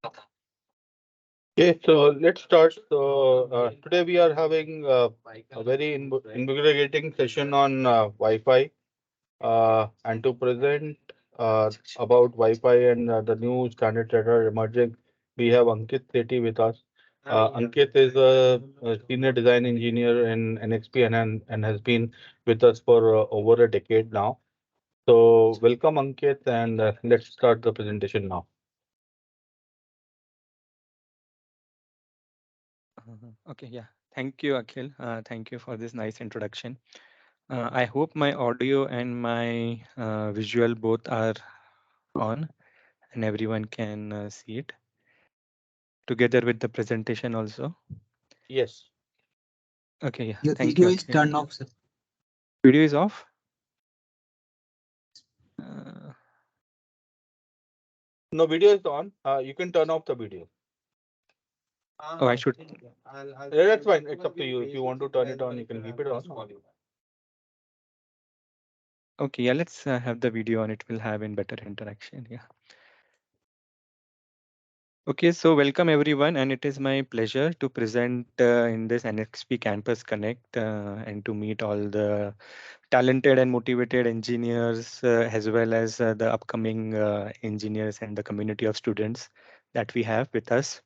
Okay, so let's start. So today we are having a very invigorating session on Wi-Fi. And to present about Wi-Fi and the new standards that are emerging, we have Ankit Sethi with us. Ankit is a senior design engineer in NXP and has been with us for over a decade now. So welcome, Ankit, and let's start the presentation now. Okay, yeah. Thank you, Akhil. Thank you for this nice introduction. I hope my audio and my visual both are on and everyone can see it together with the presentation also. Yes. Okay, yeah. Your Thank you, video is Akhil. turned off, sir. Video is off. Uh, No, video is on. You can turn off the video. oh, I should. Yeah, that's fine. It's up to you. If you want to turn it on, you can keep it on. Okay, yeah. Let's have the video on. It will have in better interaction. Yeah. Okay, so welcome everyone, and it is my pleasure to present in this NXP Campus Connect and to meet all the talented and motivated engineers as well as the upcoming engineers and the community of students that we have with us.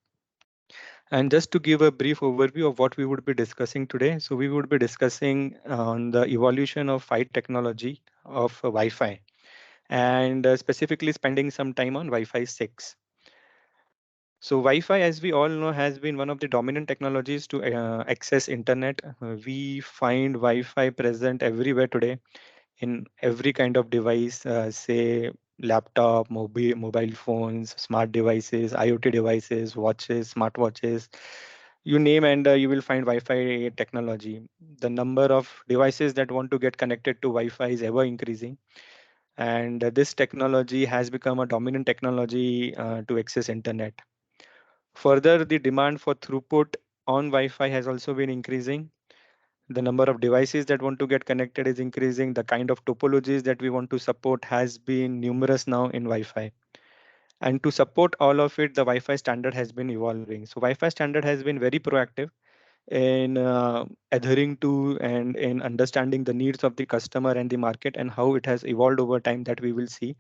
And just to give a brief overview of what we would be discussing today. So we would be discussing on the evolution of 5 technology of Wi-Fi and specifically spending some time on Wi-Fi 6. So Wi-Fi, as we all know, has been one of the dominant technologies to access internet. We find Wi-Fi present everywhere today in every kind of device, say laptop, mobile phones, smart devices, IoT devices, watches, smartwatches, you name and you will find Wi-Fi technology. The number of devices that want to get connected to Wi-Fi is ever increasing. And this technology has become a dominant technology to access internet. Further, the demand for throughput on Wi-Fi has also been increasing. The number of devices that want to get connected is increasing. The kind of topologies that we want to support has been numerous now in Wi-Fi. And to support all of it, the Wi-Fi standard has been evolving. So Wi-Fi standard has been very proactive in adhering to and in understanding the needs of the customer and the market and how it has evolved over time that we will see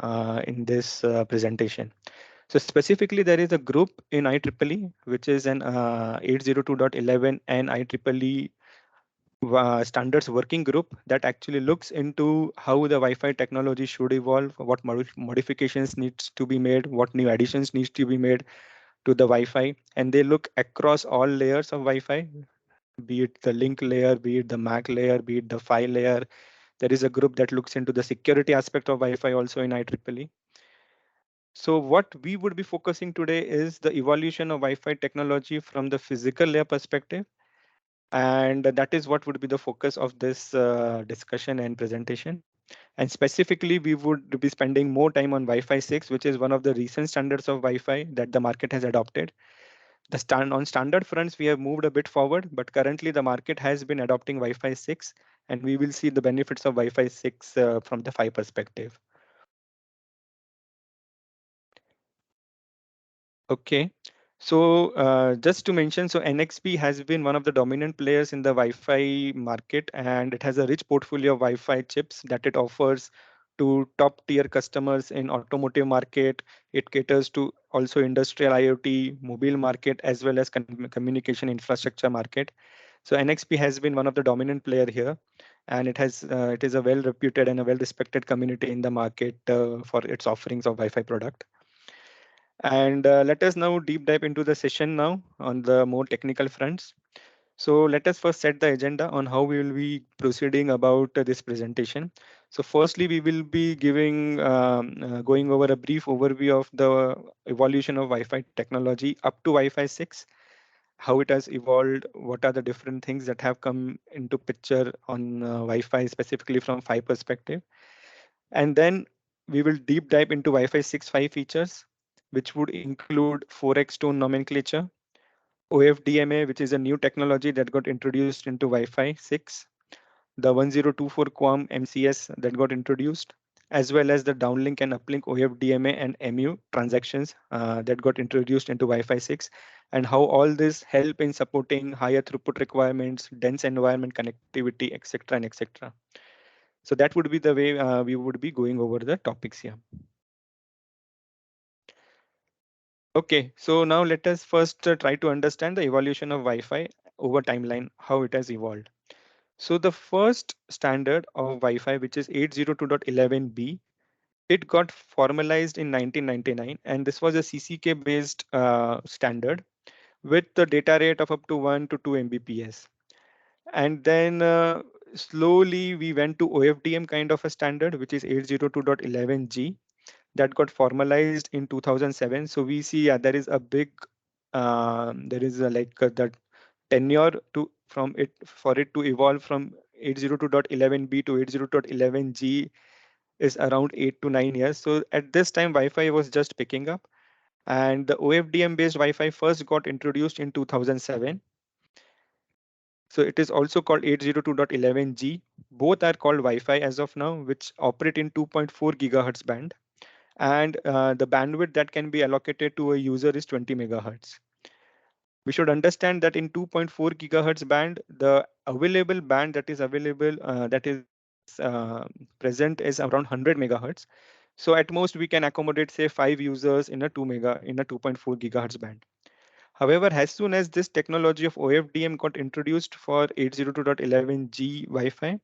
in this presentation. So specifically, there is a group in IEEE, which is an 802.11 and IEEE standards working group that actually looks into how the Wi-Fi technology should evolve, what modifications needs to be made, what new additions needs to be made to the Wi-Fi, and they look across all layers of Wi-Fi, be it the link layer, be it the MAC layer, be it the PHY layer. There is a group that looks into the security aspect of Wi-Fi also in IEEE. So what we would be focusing today is the evolution of Wi-Fi technology from the physical layer perspective. And that is what would be the focus of this discussion and presentation. And specifically, we would be spending more time on Wi-Fi 6, which is one of the recent standards of Wi-Fi that the market has adopted. On standard fronts, we have moved a bit forward, but currently the market has been adopting Wi-Fi 6, and we will see the benefits of Wi-Fi 6 from the 5 perspective. Okay. So just to mention, so NXP has been one of the dominant players in the Wi-Fi market, and it has a rich portfolio of Wi-Fi chips that it offers to top tier customers in automotive market. It caters to also industrial IoT, mobile market, as well as communication infrastructure market. So NXP has been one of the dominant player here, and it is a well reputed and a well respected community in the market for its offerings of Wi-Fi product. And let us now deep dive into the session now on the more technical fronts. So let us first set the agenda on how we will be proceeding about this presentation. So firstly, we will be going over a brief overview of the evolution of Wi-Fi technology up to Wi-Fi 6, how it has evolved, what are the different things that have come into picture on Wi-Fi specifically from 5 perspective. And then we will deep dive into Wi-Fi 6 5 features, which would include 4x tone nomenclature, OFDMA, which is a new technology that got introduced into Wi-Fi 6, the 1024 QAM MCS that got introduced, as well as the downlink and uplink OFDMA and MU transactions that got introduced into Wi-Fi 6, and how all this help in supporting higher throughput requirements, dense environment connectivity, etc. and etc. So that would be the way we would be going over the topics here. Okay, so now let us first try to understand the evolution of Wi-Fi over timeline, how it has evolved. So the first standard of Wi-Fi, which is 802.11b, it got formalized in 1999, and this was a CCK based standard with the data rate of up to 1 to 2 Mbps. And then slowly we went to OFDM kind of a standard, which is 802.11g, that got formalized in 2007. So we see there is a big, there is that tenure to from it for it to evolve from 802.11b to 802.11g is around 8 to 9 years. So at this time, Wi-Fi was just picking up, and the OFDM based Wi-Fi first got introduced in 2007. So it is also called 802.11g. Both are called Wi-Fi as of now, which operate in 2.4 gigahertz band. And the bandwidth that can be allocated to a user is 20 megahertz. We should understand that in 2.4 gigahertz band, the available band that is available, that is present is around 100 megahertz. So at most we can accommodate say 5 users in a 2.4 gigahertz band. However, as soon as this technology of OFDM got introduced for 802.11g Wi-Fi,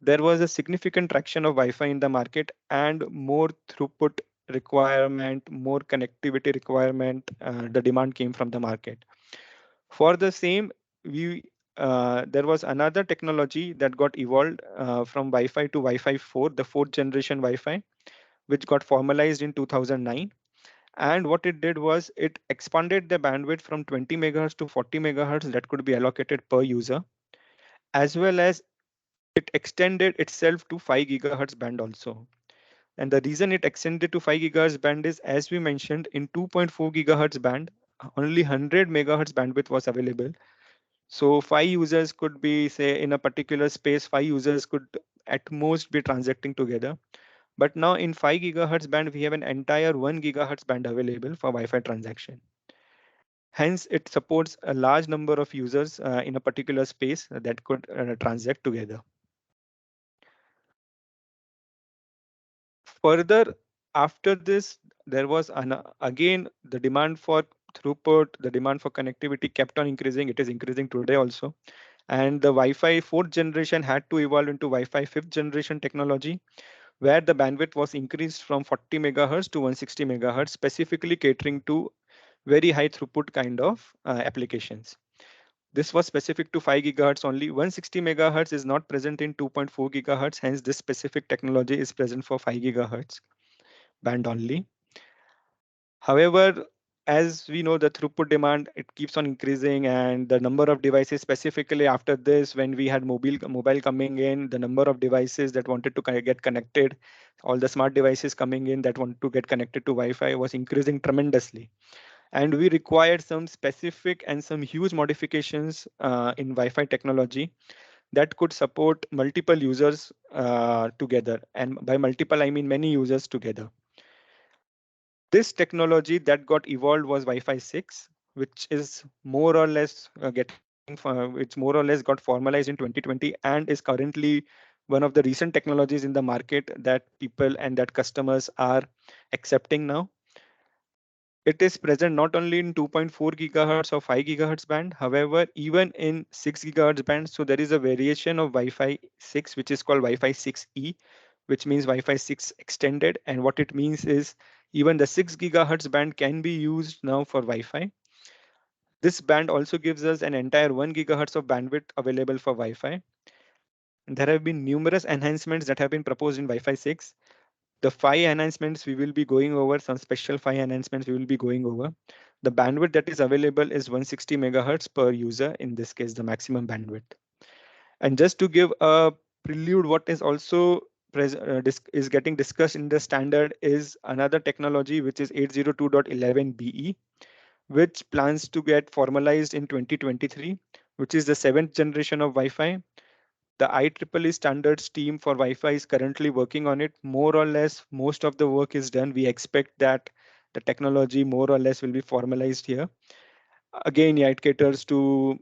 there was a significant traction of Wi-Fi in the market and more throughput requirement, more connectivity requirement. The demand came from the market. For the same, we there was another technology that got evolved from Wi-Fi to Wi-Fi 4, the fourth generation Wi-Fi, which got formalized in 2009. And what it did was it expanded the bandwidth from 20 megahertz to 40 megahertz that could be allocated per user, as well as it extended itself to 5 gigahertz band also. And the reason it extended to 5 gigahertz band is, as we mentioned, in 2.4 gigahertz band, only 100 megahertz bandwidth was available. So 5 users could be, say, in a particular space, 5 users could at most be transacting together. But now in 5 gigahertz band, we have an entire 1 gigahertz band available for Wi-Fi transaction. Hence, it supports a large number of users in a particular space that could transact together. Further, after this, there was again the demand for throughput, the demand for connectivity kept on increasing. It is increasing today also. And the Wi-Fi fourth generation had to evolve into Wi-Fi fifth generation technology, where the bandwidth was increased from 40 megahertz to 160 megahertz, specifically catering to very high throughput kind of applications. This was specific to 5 gigahertz only. 160 megahertz is not present in 2.4 gigahertz. Hence, this specific technology is present for 5 gigahertz band only. However, as we know, the throughput demand, it keeps on increasing, and the number of devices, specifically after this, when we had mobile coming in, the number of devices that wanted to get connected, all the smart devices coming in that want to get connected to Wi-Fi was increasing tremendously. And we required some specific and some huge modifications in Wi-Fi technology that could support multiple users together. And by multiple, I mean many users together. This technology that got evolved was Wi-Fi 6, which is more or less which more or less got formalized in 2020 and is currently one of the recent technologies in the market that people and that customers are accepting now. It is present not only in 2.4 gigahertz or 5 gigahertz band, however, even in 6 gigahertz band. So there is a variation of Wi-Fi 6, which is called Wi-Fi 6E, which means Wi-Fi 6 extended. And what it means is even the 6 gigahertz band can be used now for Wi-Fi. This band also gives us an entire 1 gigahertz of bandwidth available for Wi-Fi. There have been numerous enhancements that have been proposed in Wi-Fi 6. The 5 enhancements we will be going over, some special 5 enhancements we will be going over. The bandwidth that is available is 160 megahertz per user, in this case, the maximum bandwidth. And just to give a prelude, what is also is getting discussed in the standard is another technology, which is 802.11be, which plans to get formalized in 2023, which is the 7th generation of Wi-Fi. The IEEE standards team for Wi-Fi is currently working on it. More or less, most of the work is done. We expect that the technology more or less will be formalized here. Again, yeah, it caters to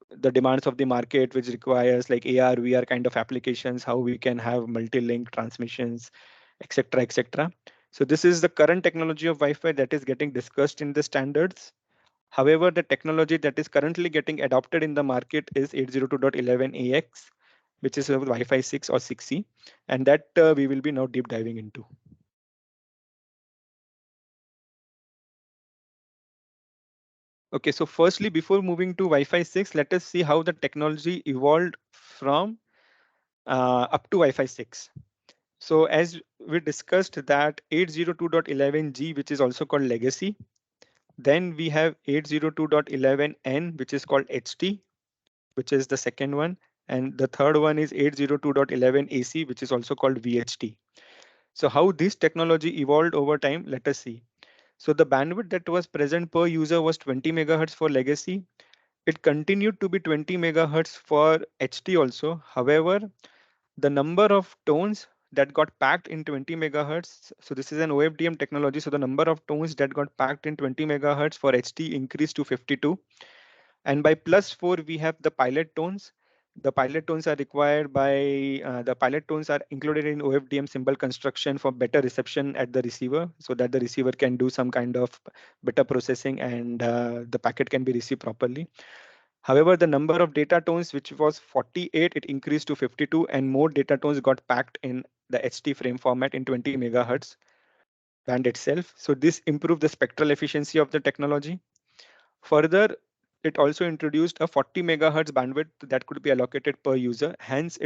the demands of the market, which requires like AR, VR kind of applications, how we can have multi-link transmissions, etc., etc. So this is the current technology of Wi-Fi that is getting discussed in the standards. However, the technology that is currently getting adopted in the market is 802.11ax, which is a Wi-Fi 6 or 6E, and that we will be now deep diving into. Okay, so firstly, before moving to Wi-Fi 6, let us see how the technology evolved from up to Wi-Fi 6. So as we discussed that 802.11g, which is also called legacy, then we have 802.11n, which is called HT, which is the second one. And the third one is 802.11ac, which is also called VHT. So how this technology evolved over time, let us see. So the bandwidth that was present per user was 20 megahertz for legacy. It continued to be 20 megahertz for HT also. However, the number of tones that got packed in 20 megahertz, so this is an OFDM technology, so the number of tones that got packed in 20 megahertz for HT increased to 52. And by +4, we have the pilot tones. The pilot tones are required by the pilot tones are included in OFDM symbol construction for better reception at the receiver, so that the receiver can do some kind of better processing and the packet can be received properly. However, the number of data tones, which was 48, it increased to 52, and more data tones got packed in the HT frame format in 20 megahertz band itself. So this improved the spectral efficiency of the technology. Further, it also introduced a 40 megahertz bandwidth that could be allocated per user. Hence,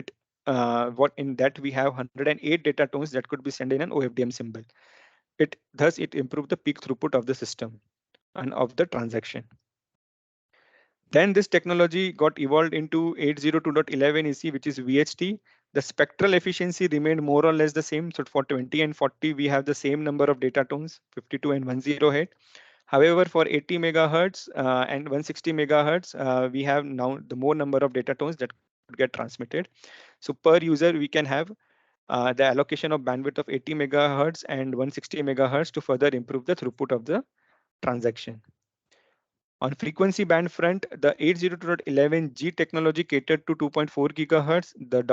what in that we have 108 data tones that could be sent in an OFDM symbol. It improved the peak throughput of the system and of the transaction. Then this technology got evolved into 802.11ac, which is VHT. The spectral efficiency remained more or less the same. So for 20 and 40, we have the same number of data tones, 52 and 108. However, for 80 megahertz and 160 megahertz, we have now the more number of data tones that could get transmitted. So per user, we can have the allocation of bandwidth of 80 megahertz and 160 megahertz to further improve the throughput of the transaction. On frequency band front, the 802.11g technology catered to 2.4 gigahertz. The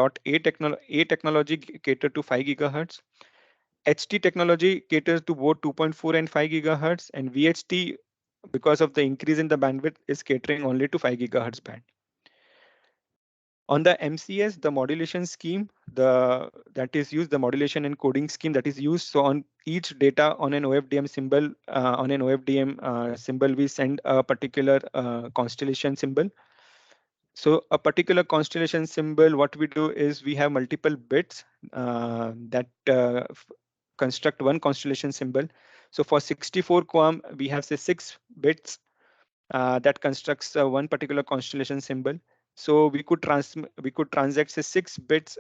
.A technology catered to 5 gigahertz. HT technology caters to both 2.4 and 5 gigahertz, and VHT, because of the increase in the bandwidth, is catering only to 5 gigahertz band. On the MCS, the modulation scheme, that is used, the modulation and coding scheme that is used. So on each data on an OFDM symbol, we send a particular constellation symbol. So a particular constellation symbol, what we do is we have multiple bits that construct one constellation symbol. So for 64 QAM, we have say 6 bits that constructs one particular constellation symbol. So we could transact say 6 bits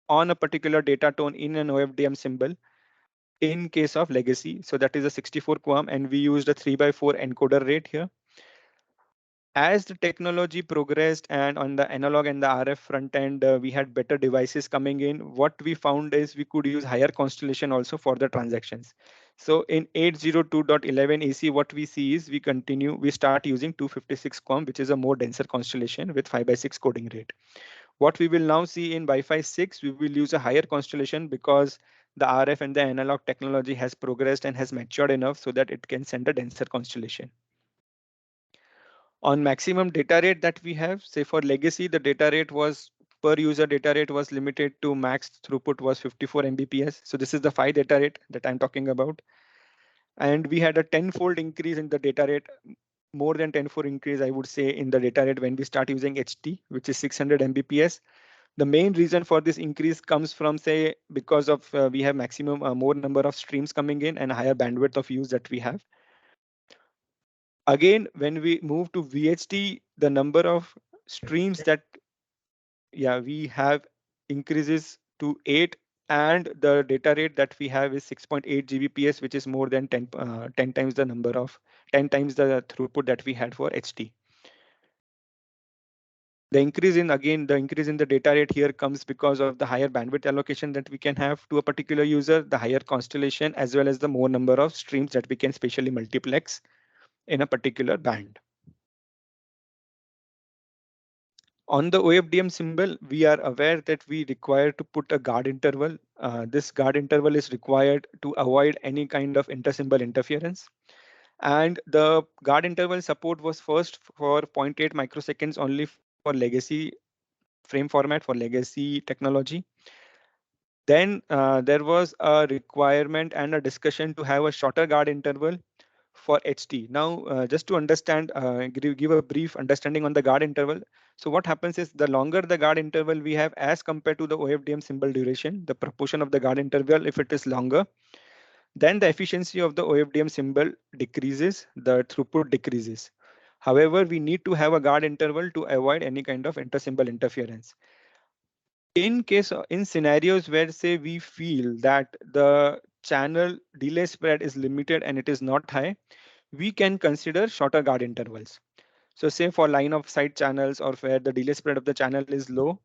on a particular data tone in an OFDM symbol in case of legacy. So that is a 64 QAM, and we used a 3x4 encoder rate here. As the technology progressed and on the analog and the RF front end, we had better devices coming in. What we found is we could use higher constellation also for the transactions. So in 802.11ac, what we see is we start using 256 QAM, which is a more denser constellation with 5x6 coding rate. What we will now see in Wi-Fi 6, we will use a higher constellation because the RF and the analog technology has progressed and has matured enough so that it can send a denser constellation. On maximum data rate that we have, say for legacy, the data rate was per user data rate was limited to max throughput was 54 Mbps. So this is the 5 data rate that I'm talking about. And we had a 10-fold increase in the data rate, more than 10-fold increase, I would say, in the data rate when we start using HT, which is 600 Mbps. The main reason for this increase comes from, say, because of we have maximum more number of streams coming in and higher bandwidth of use that we have. Again, when we move to VHT, the number of streams that we have increases to 8, and the data rate that we have is 6.8 Gbps, which is more than 10 times the 10 times the throughput that we had for HT. The increase in the data rate here comes because of the higher bandwidth allocation that we can have to a particular user, the higher constellation, as well as the more number of streams that we can spatially multiplex in a particular band. On the OFDM symbol, we are aware that we require to put a guard interval. This guard interval is required to avoid any kind of intersymbol interference. And the guard interval support was first for zero point 0.8 microseconds only for legacy frame format, for legacy technology. Then there was a requirement and a discussion to have a shorter guard interval for HT. Now, just to understand, give a brief understanding on the guard interval. So what happens is the longer the guard interval we have as compared to the OFDM symbol duration, the proportion of the guard interval, if it is longer, then the efficiency of the OFDM symbol decreases, the throughput decreases. However, we need to have a guard interval to avoid any kind of intersymbol interference. In scenarios where say we feel that the channel delay spread is limited and it is not high, we can consider shorter guard intervals. So say for line of sight channels or where the delay spread of the channel is low,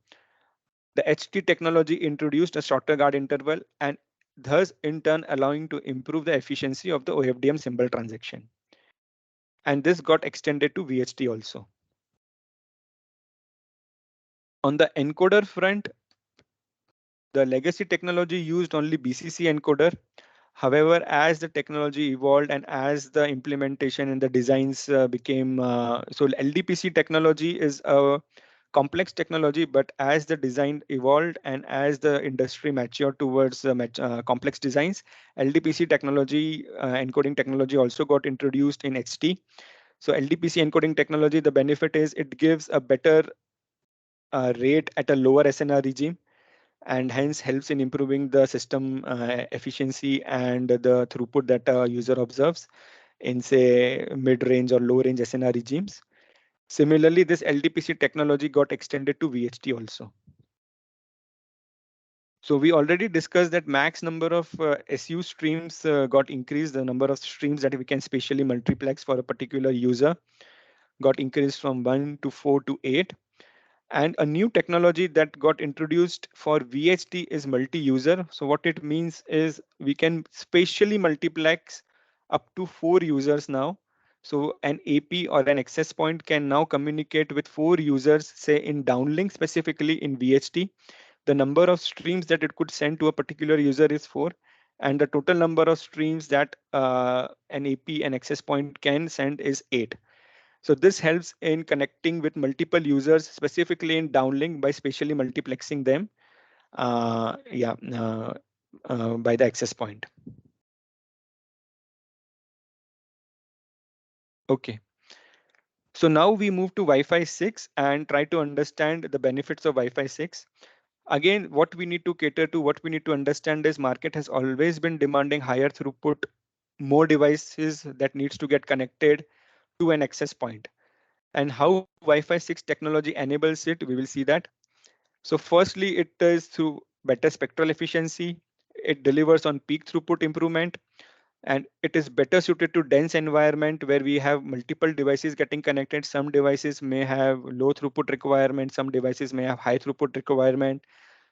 the HT technology introduced a shorter guard interval and thus in turn allowing to improve the efficiency of the OFDM symbol transaction. And this got extended to VHT also. On the encoder front, the legacy technology used only BCC encoder. However, as the technology evolved and as the implementation and the designs became, so LDPC technology is a complex technology, but as the design evolved and as the industry matured towards complex designs, LDPC technology, encoding technology also got introduced in HT. So LDPC encoding technology, the benefit is it gives a better rate at a lower SNR regime and hence helps in improving the system efficiency and the throughput that a user observes in say mid-range or low-range SNR regimes. Similarly, this LDPC technology got extended to VHT also. So we already discussed that max number of SU streams got increased. The number of streams that we can spatially multiplex for a particular user got increased from 1 to 4 to 8. And a new technology that got introduced for VHT is multi-user. So what it means is we can spatially multiplex up to 4 users now. So an AP or an access point can now communicate with 4 users, say in downlink specifically in VHT. The number of streams that it could send to a particular user is 4. And the total number of streams that an AP and access point can send is 8. So this helps in connecting with multiple users, specifically in downlink by spatially multiplexing them by the access point. Okay. So now we move to Wi-Fi 6 and try to understand the benefits of Wi-Fi 6. Again, what we need to cater to, what we need to understand is market has always been demanding higher throughput, more devices that needs to get connected to an access point. And how Wi-Fi 6 technology enables it, we will see that. So firstly, it is through better spectral efficiency. It delivers on peak throughput improvement, and it is better suited to dense environment where we have multiple devices getting connected. Some devices may have low throughput requirement, some devices may have high throughput requirement,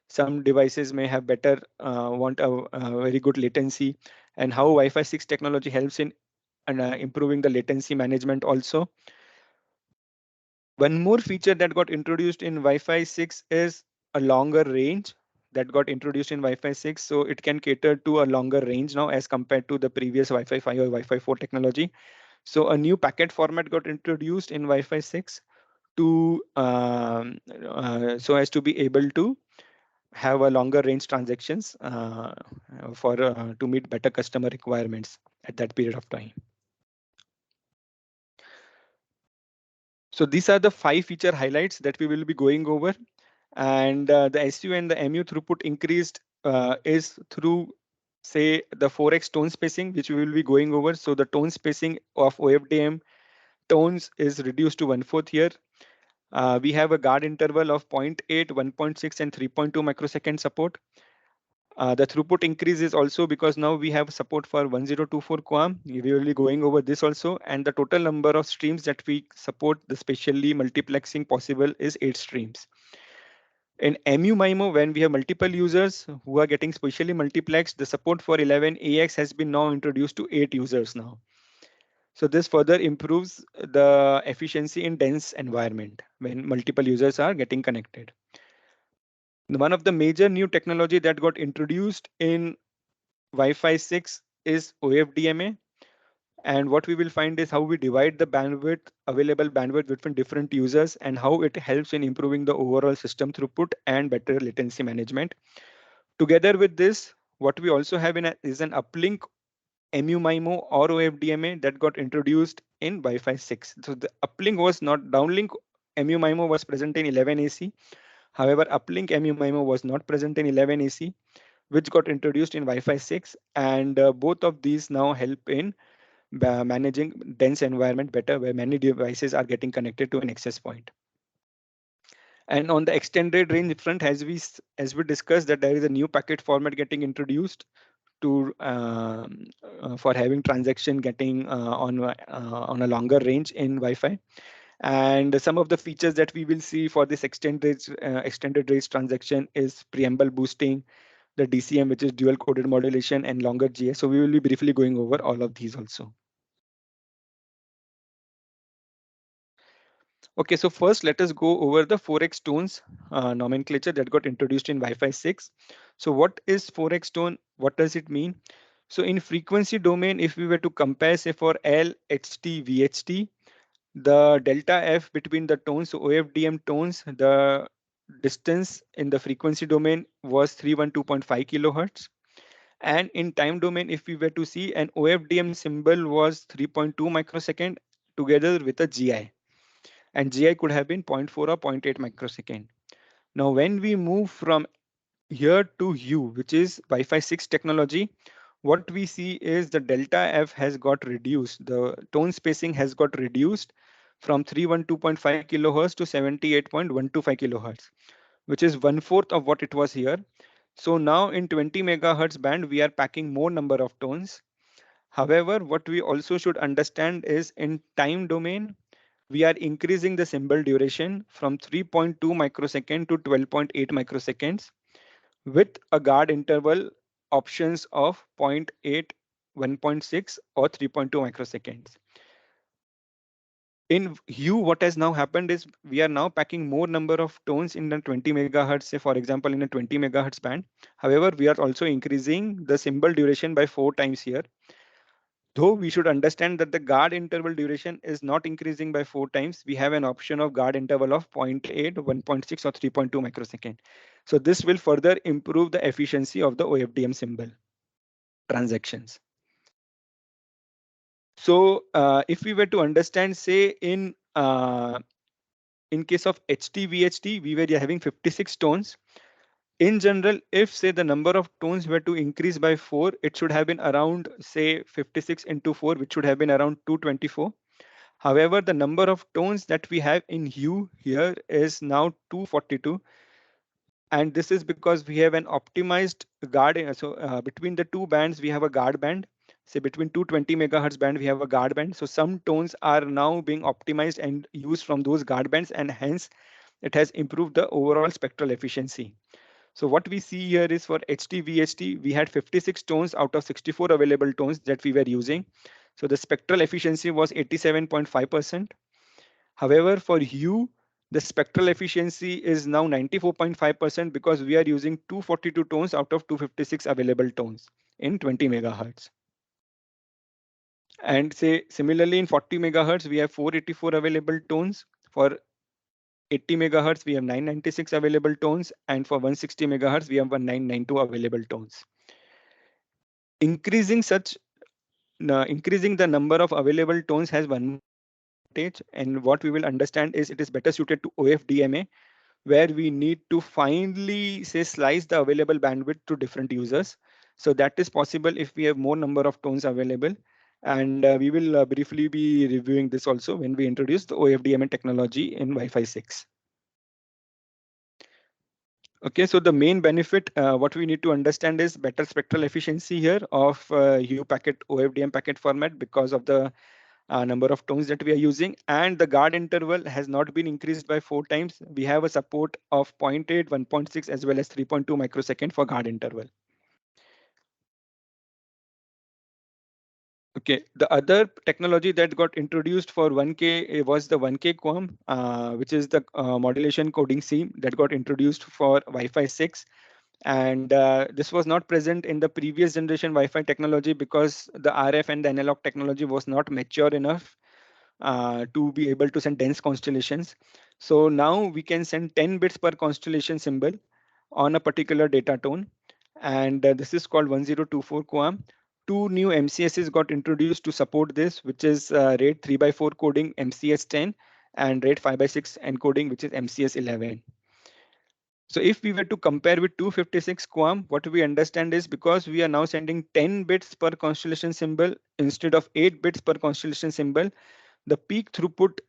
some devices may have better want a very good latency. And how Wi-Fi 6 technology helps in improving the latency management also. One more feature that got introduced in Wi-Fi 6 is a longer range that got introduced in Wi-Fi 6. So it can cater to a longer range now as compared to the previous Wi-Fi 5 or Wi-Fi 4 technology. So a new packet format got introduced in Wi-Fi 6 to so as to be able to have a longer range transactions for to meet better customer requirements at that period of time. So these are the 5 feature highlights that we will be going over. And the SU and the MU throughput increased is through, say, the 4x tone spacing, which we will be going over. So the tone spacing of OFDM tones is reduced to 1/4 here. We have a guard interval of 0.8, 1.6, and 3.2 microsecond support. The throughput increase is also because now we have support for 1024 QAM. We will be going over this also. And the total number of streams that we support, the specially multiplexing possible is 8 streams. In MU-MIMO, when we have multiple users who are getting specially multiplexed, the support for 11AX has been now introduced to 8 users now. So this further improves the efficiency in dense environment when multiple users are getting connected. One of the major new technology that got introduced in Wi-Fi 6 is OFDMA. And what we will find is how we divide the bandwidth, available bandwidth between different users, and how it helps in improving the overall system throughput and better latency management. Together with this, what we also have is an uplink MU-MIMO or OFDMA that got introduced in Wi-Fi 6. So the uplink was not downlink. MU-MIMO was present in 11AC. However, uplink MU-MIMO was not present in 11AC, which got introduced in Wi-Fi 6. And both of these now help in managing dense environment better, where many devices are getting connected to an access point. And on the extended range front, as we discussed, that there is a new packet format getting introduced to for having transaction getting on a longer range in Wi-Fi. And some of the features that we will see for this extended range transaction is preamble boosting, the DCM, which is dual coded modulation, and longer GS. So we will be briefly going over all of these also. Okay, so first let us go over the 4x tones nomenclature that got introduced in Wi-Fi 6. So what is 4x tone? What does it mean? So in frequency domain, if we were to compare, say for L, HT, VHT, the delta F between the tones, so OFDM tones, the distance in the frequency domain was 312.5 kilohertz. And in time domain, if we were to see, an OFDM symbol was 3.2 microsecond together with a GI. And GI could have been zero point 0.4 or zero point 0.8 microsecond. Now, when we move from here to U, which is Wi-Fi 6 technology, what we see is the delta F has got reduced. The tone spacing has got reduced from 312.5 kilohertz to 78.125 kilohertz, which is 1/4 of what it was here. So now in 20 megahertz band, we are packing more number of tones. However, what we also should understand is in time domain, we are increasing the symbol duration from 3.2 microsecond to 12.8 microseconds with a guard interval options of 0.8, 1.6 or 3.2 microseconds. In hue, what has now happened is we are now packing more number of tones in the 20 megahertz, say for example in a 20 megahertz band. However, we are also increasing the symbol duration by 4 times here. Though we should understand that the guard interval duration is not increasing by 4 times, we have an option of guard interval of 0.8, 1.6 or 3.2 microsecond. So this will further improve the efficiency of the OFDM symbol transactions. So if we were to understand, say in case of HT, VHT, we were having 56 tones. In general, if say the number of tones were to increase by 4, it should have been around say 56 into 4, which should have been around 224. However, the number of tones that we have in hue here is now 242. And this is because we have an optimized guard. So between the two bands, we have a guard band. Say between 220 megahertz band, we have a guard band. So some tones are now being optimized and used from those guard bands, and hence it has improved the overall spectral efficiency. So what we see here is for HT, VHT, we had 56 tones out of 64 available tones that we were using. So the spectral efficiency was 87.5%. However, for hue, the spectral efficiency is now 94.5% because we are using 242 tones out of 256 available tones in 20 megahertz. And say similarly in 40 megahertz, we have 484 available tones. For 80 megahertz, we have 996 available tones. And for 160 megahertz, we have 1992 available tones. Increasing the number of available tones has one more advantage, and what we will understand is it is better suited to OFDMA, where we need to finally say slice the available bandwidth to different users. So that is possible if we have more number of tones available. And we will briefly be reviewing this also when we introduce the OFDMA technology in Wi-Fi 6. Okay, so the main benefit, what we need to understand is better spectral efficiency here of U packet OFDM packet format because of the number of tones that we are using, and the guard interval has not been increased by 4 times. We have a support of 0.8, 1.6 as well as 3.2 microsecond for guard interval. Okay, the other technology that got introduced for 1K was the 1K QAM, which is the modulation coding scheme that got introduced for Wi-Fi 6. And this was not present in the previous generation Wi-Fi technology because the RF and the analog technology was not mature enough to be able to send dense constellations. So now we can send 10 bits per constellation symbol on a particular data tone. And this is called 1024 QAM. Two new MCSs got introduced to support this, which is RAID 3x4 coding MCS10 and RAID 5x6 encoding, which is MCS11. So if we were to compare with 256 QAM, what we understand is because we are now sending 10 bits per constellation symbol instead of 8 bits per constellation symbol, the peak throughput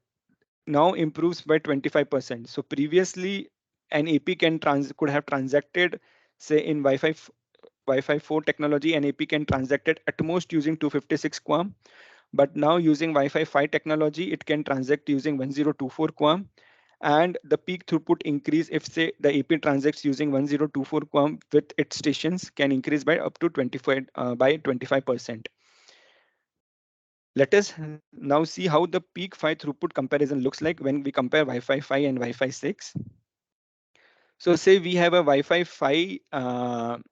now improves by 25%. So previously, an AP could have transacted, say in Wi-Fi 4 technology, an AP can transact it at most using 256 QAM. But now using Wi-Fi 5 technology, it can transact using 1024 QAM. And the peak throughput increase if say the AP transacts using 1024 QAM with its stations can increase by up to 25%. Let us now see how the peak PHY throughput comparison looks like when we compare Wi-Fi 5 and Wi-Fi 6. So say we have a Wi-Fi 5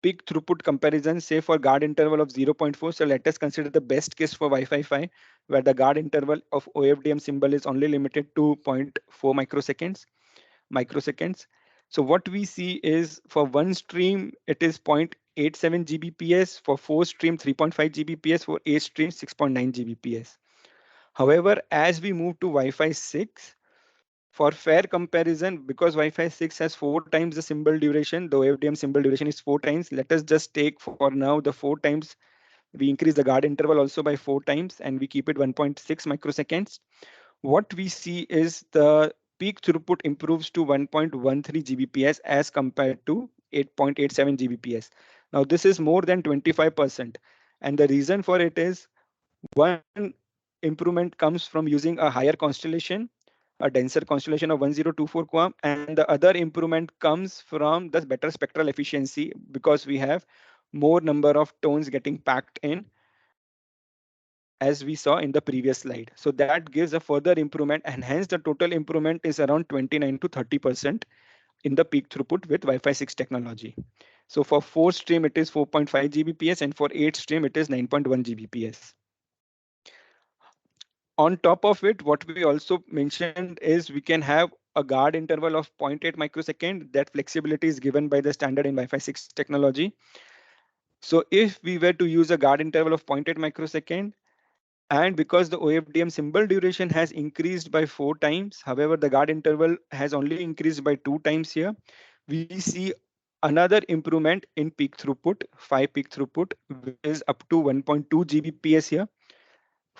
peak throughput comparison, say for guard interval of 0.4. So let us consider the best case for Wi-Fi 5, where the guard interval of OFDM symbol is only limited to 0.4 microseconds. So what we see is for one stream, it is 0.87 Gbps, for four stream 3.5 Gbps, for eight stream 6.9 Gbps. However, as we move to Wi-Fi 6, for fair comparison, because Wi-Fi 6 has 4 times the symbol duration, the OFDM symbol duration is 4 times. Let us just take for now the 4 times. We increase the guard interval also by 4 times and we keep it 1.6 microseconds. What we see is the peak throughput improves to 1.13 Gbps as compared to 8.87 Gbps. Now this is more than 25%. And the reason for it is one improvement comes from using a higher constellation, a denser constellation of 1024 QAM, and the other improvement comes from the better spectral efficiency because we have more number of tones getting packed in as we saw in the previous slide. So that gives a further improvement, and hence the total improvement is around 29 to 30% in the peak throughput with Wi-Fi 6 technology. So for 4 stream, it is 4.5 Gbps, and for 8 stream, it is 9.1 Gbps. On top of it, what we also mentioned is we can have a guard interval of 0.8 microsecond. That flexibility is given by the standard in Wi-Fi 6 technology. So if we were to use a guard interval of 0.8 microsecond, and because the OFDM symbol duration has increased by 4 times, however, the guard interval has only increased by 2 times here, we see another improvement in peak throughput, 5 peak throughput, which is up to 1.2 Gbps here,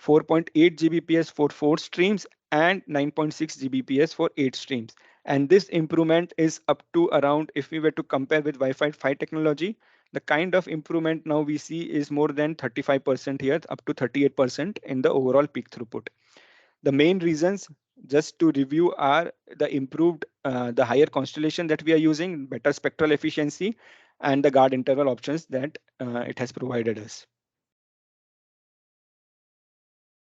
4.8 Gbps for 4 streams, and 9.6 Gbps for 8 streams. And this improvement is up to around, if we were to compare with Wi-Fi 5 technology, the kind of improvement now we see is more than 35% here, up to 38% in the overall peak throughput. The main reasons, just to review, are the improved, the higher constellation that we are using, better spectral efficiency, and the guard interval options that it has provided us.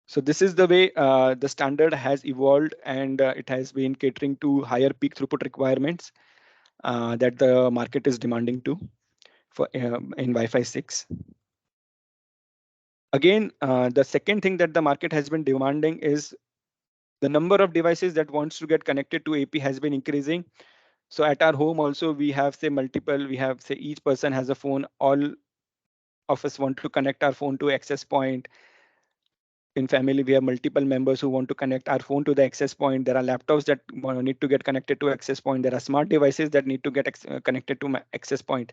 So this is the way the standard has evolved, and it has been catering to higher peak throughput requirements that the market is demanding to for in Wi-Fi 6. Again, the second thing that the market has been demanding is the number of devices that wants to get connected to AP has been increasing. So at our home also we have say multiple, we have say each person has a phone, all of us want to connect our phone to access point. In family, we have multiple members who want to connect our phone to the access point. There are laptops that need to get connected to access point. There are smart devices that need to get connected to access point.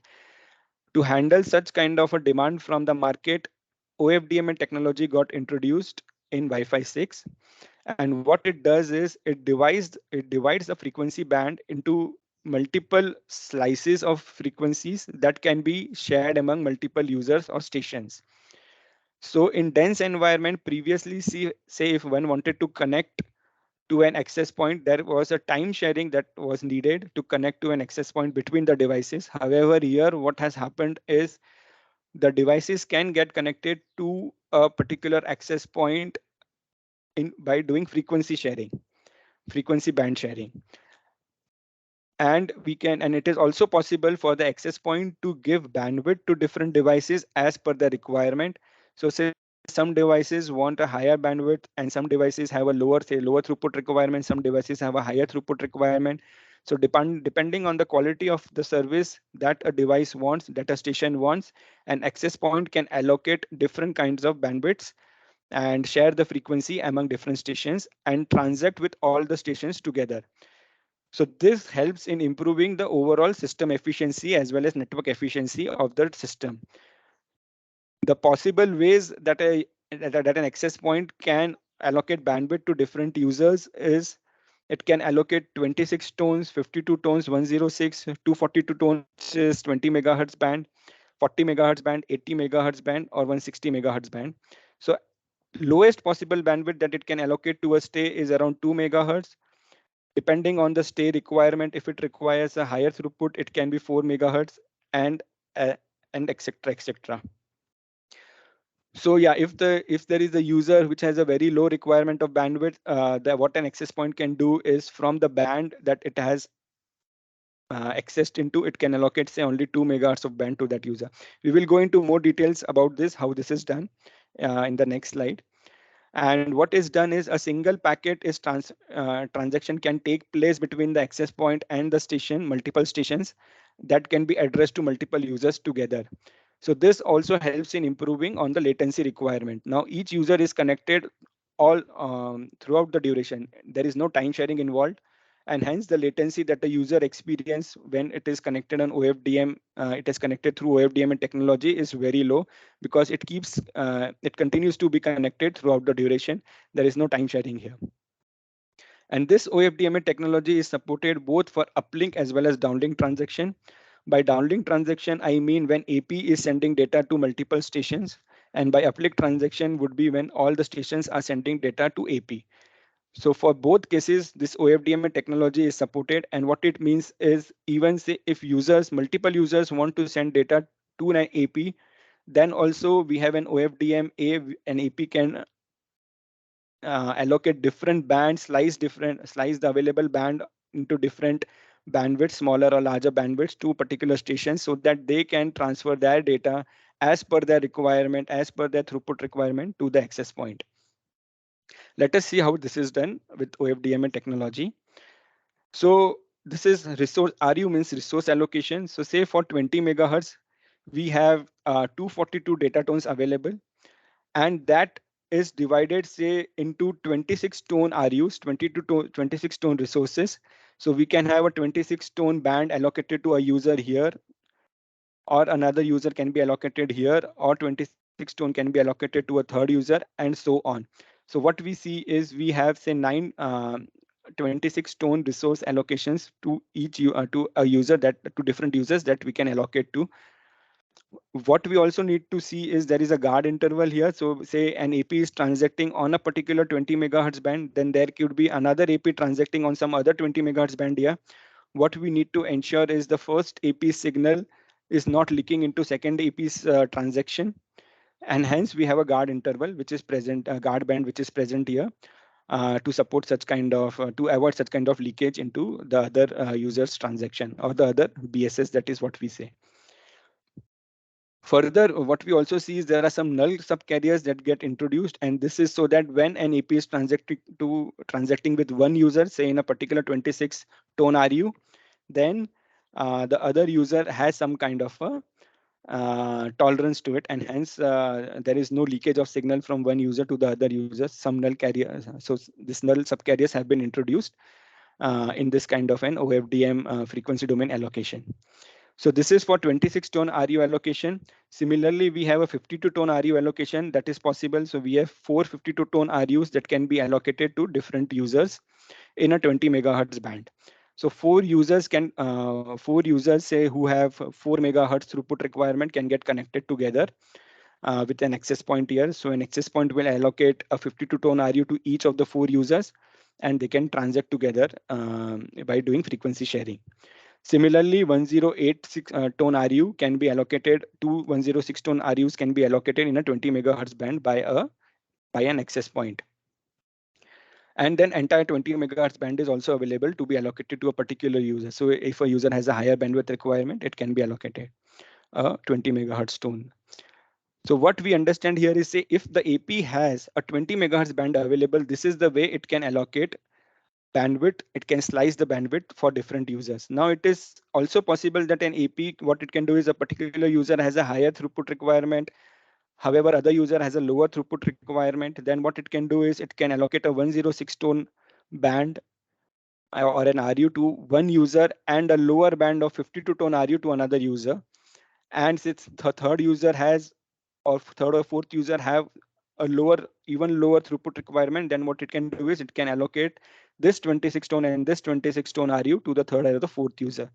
To handle such kind of a demand from the market, OFDM and technology got introduced in Wi-Fi 6. And what it does is it divides the frequency band into multiple slices of frequencies that can be shared among multiple users or stations. So in dense environment, previously, say if one wanted to connect to an access point, there was a time sharing that was needed to connect to an access point between the devices. However, here what has happened is the devices can get connected to a particular access point by doing frequency sharing, frequency band sharing. And it is also possible for the access point to give bandwidth to different devices as per the requirement. So say some devices want a higher bandwidth and some devices have a lower throughput requirement, some devices have a higher throughput requirement. So depending on the quality of the service that a device wants, that a station wants, an access point can allocate different kinds of bandwidths and share the frequency among different stations and transact with all the stations together. So this helps in improving the overall system efficiency as well as network efficiency of the system. The possible ways that an access point can allocate bandwidth to different users is it can allocate 26 tones, 52 tones, 106, 242 tones is 20 megahertz band, 40 megahertz band, 80 megahertz band, or 160 megahertz band. So lowest possible bandwidth that it can allocate to a stay is around 2 megahertz. Depending on the stay requirement, if it requires a higher throughput, it can be 4 megahertz and uh, and etc. etc. So yeah, if there is a user which has a very low requirement of bandwidth, what an access point can do is from the band that it has accessed into, it can allocate say only 2 megahertz of band to that user. We will go into more details about this, how this is done in the next slide. And what is done is a single packet is transaction can take place between the access point and the station, multiple stations that can be addressed to multiple users together. So this also helps in improving on the latency requirement. Now each user is connected all throughout the duration. There is no time sharing involved, and hence the latency that the user experience when it is connected on OFDM, it is connected through OFDM technology is very low because it continues to be connected throughout the duration. There is no time sharing here. And this OFDMA technology is supported both for uplink as well as downlink transaction. By downlink transaction, I mean when AP is sending data to multiple stations, and by uplink transaction would be when all the stations are sending data to AP. So for both cases, this OFDMA technology is supported, and what it means is even say if multiple users want to send data to an AP, then also we have an OFDMA, an AP can allocate different bands, slice the available band into different bandwidths, smaller or larger bandwidths to particular stations so that they can transfer their data as per their requirement, as per their throughput requirement to the access point. Let us see how this is done with OFDMA technology. So this is resource RU means resource allocation. So say for 20 megahertz, we have 242 data tones available, and that is divided say into 26 tone RUs, 26 tone resources. So we can have a 26 tone band allocated to a user here, or another user can be allocated here, or 26 tone can be allocated to a third user, and so on. So what we see is we have say 26 tone resource allocations to to a user, that to different users that we can allocate to. What we also need to see is there is a guard interval here. So say an AP is transacting on a particular 20 megahertz band, then there could be another AP transacting on some other 20 megahertz band here. What we need to ensure is the first AP signal is not leaking into second AP's transaction. And hence we have a guard interval which is present, a guard band which is present here to support such kind of, to avoid such kind of leakage into the other user's transaction or the other BSS, that is what we say. Further, what we also see is there are some null subcarriers that get introduced, and this is so that when an AP is transacting with one user, say in a particular 26 tone RU, then the other user has some kind of a tolerance to it, and hence there is no leakage of signal from one user to the other user. Some null carriers, so this null subcarriers have been introduced in this kind of an OFDM frequency domain allocation. So this is for 26 tone RU allocation. Similarly, we have a 52 tone RU allocation that is possible. So we have 452 tone RUs that can be allocated to different users in a 20 megahertz band. So four users say who have 4 megahertz throughput requirement can get connected together with an access point here. So an access point will allocate a 52 tone RU to each of the four users, and they can transact together by doing frequency sharing. Similarly, 1086 tone RU can be allocated to 106 tone RUs can be allocated in a 20 megahertz band by an access point. And then entire 20 megahertz band is also available to be allocated to a particular user. So if a user has a higher bandwidth requirement, it can be allocated a 20 megahertz tone. So what we understand here is, say, if the AP has a 20 megahertz band available, this is the way it can allocate bandwidth. It can slice the bandwidth for different users. Now it is also possible that an AP, what it can do is, a particular user has a higher throughput requirement. However, other user has a lower throughput requirement. Then what it can do is it can allocate a 106 tone band or an RU to one user and a lower band of 52 tone RU to another user. And since the third user has, or third or fourth user have a even lower throughput requirement, then what it can do is it can allocate this 26 tone and this 26 tone RU to the third or the fourth user.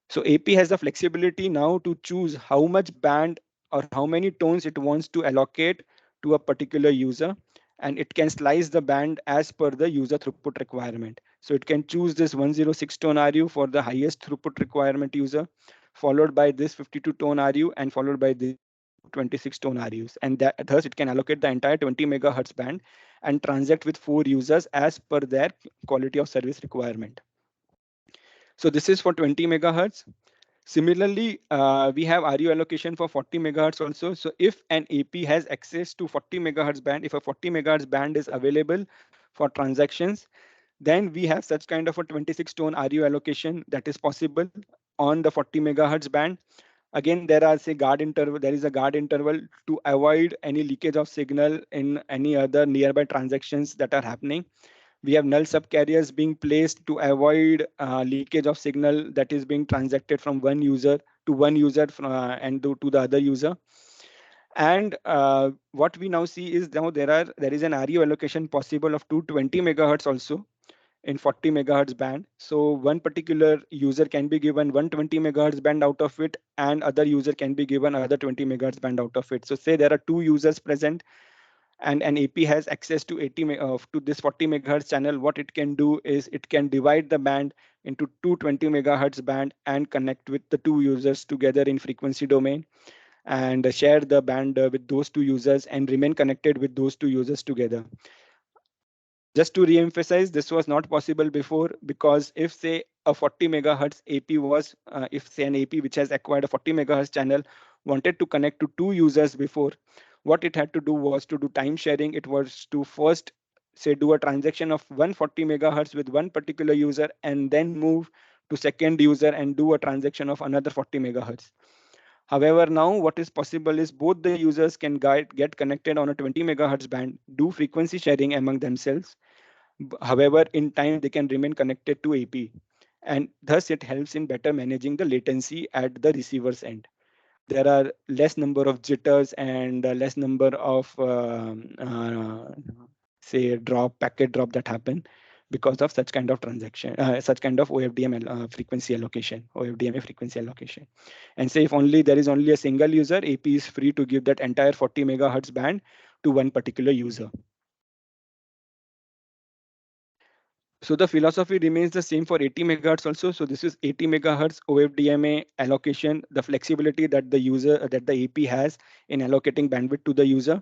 So AP has the flexibility now to choose how much band or how many tones it wants to allocate to a particular user, and it can slice the band as per the user throughput requirement. So it can choose this 106 tone RU for the highest throughput requirement user, followed by this 52 tone RU, and followed by these two 26 tone RUs. And that, thus it can allocate the entire 20 megahertz band and transact with four users as per their quality of service requirement. So this is for 20 megahertz. Similarly, we have RU allocation for 40 megahertz also. So if an AP has access to 40 megahertz band, if a 40 megahertz band is available for transactions, then we have such kind of a 26 tone RU allocation that is possible on the 40 megahertz band. Again, there is a guard interval to avoid any leakage of signal in any other nearby transactions that are happening. We have null subcarriers being placed to avoid leakage of signal that is being transacted from one user and to the other user. And what we now see is now there is an RU allocation possible of 220 megahertz also in 40 megahertz band. So one particular user can be given 120 megahertz band out of it, and other user can be given another 20 megahertz band out of it. So say there are two users present, and an AP has access to to this 40 megahertz channel. What it can do is it can divide the band into 220 megahertz band and connect with the two users together in frequency domain, and share the band with those two users and remain connected with those two users together. Just to re-emphasize, this was not possible before, because if say a 40 megahertz AP if say an AP which has acquired a 40 megahertz channel wanted to connect to two users before, what it had to do was to do time sharing. It was to first say do a transaction of 140 megahertz with one particular user, and then move to second user and do a transaction of another 40 megahertz. However, now what is possible is both the users can get connected on a 20 megahertz band, do frequency sharing among themselves. However, in time, they can remain connected to AP, and thus it helps in better managing the latency at the receiver's end. There are less number of jitters and less number of say packet drop that happen because of such kind of such kind of frequency allocation, OFDMA frequency allocation. And say if only there is only a single user, AP is free to give that entire 40 megahertz band to one particular user. So the philosophy remains the same for 80 megahertz also. So this is 80 megahertz OFDMA allocation, the flexibility that the AP has in allocating bandwidth to the user.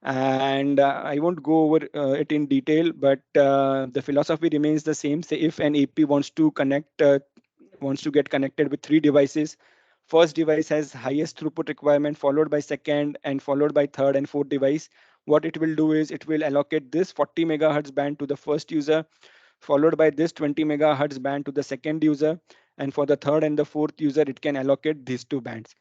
And I won't go over it in detail, but the philosophy remains the same. Say if an AP wants to get connected with three devices, first device has highest throughput requirement, followed by second, and followed by third and fourth device. What it will do is it will allocate this 40 megahertz band to the first user, followed by this 20 megahertz band to the second user. And for the third and the fourth user, it can allocate these two bands.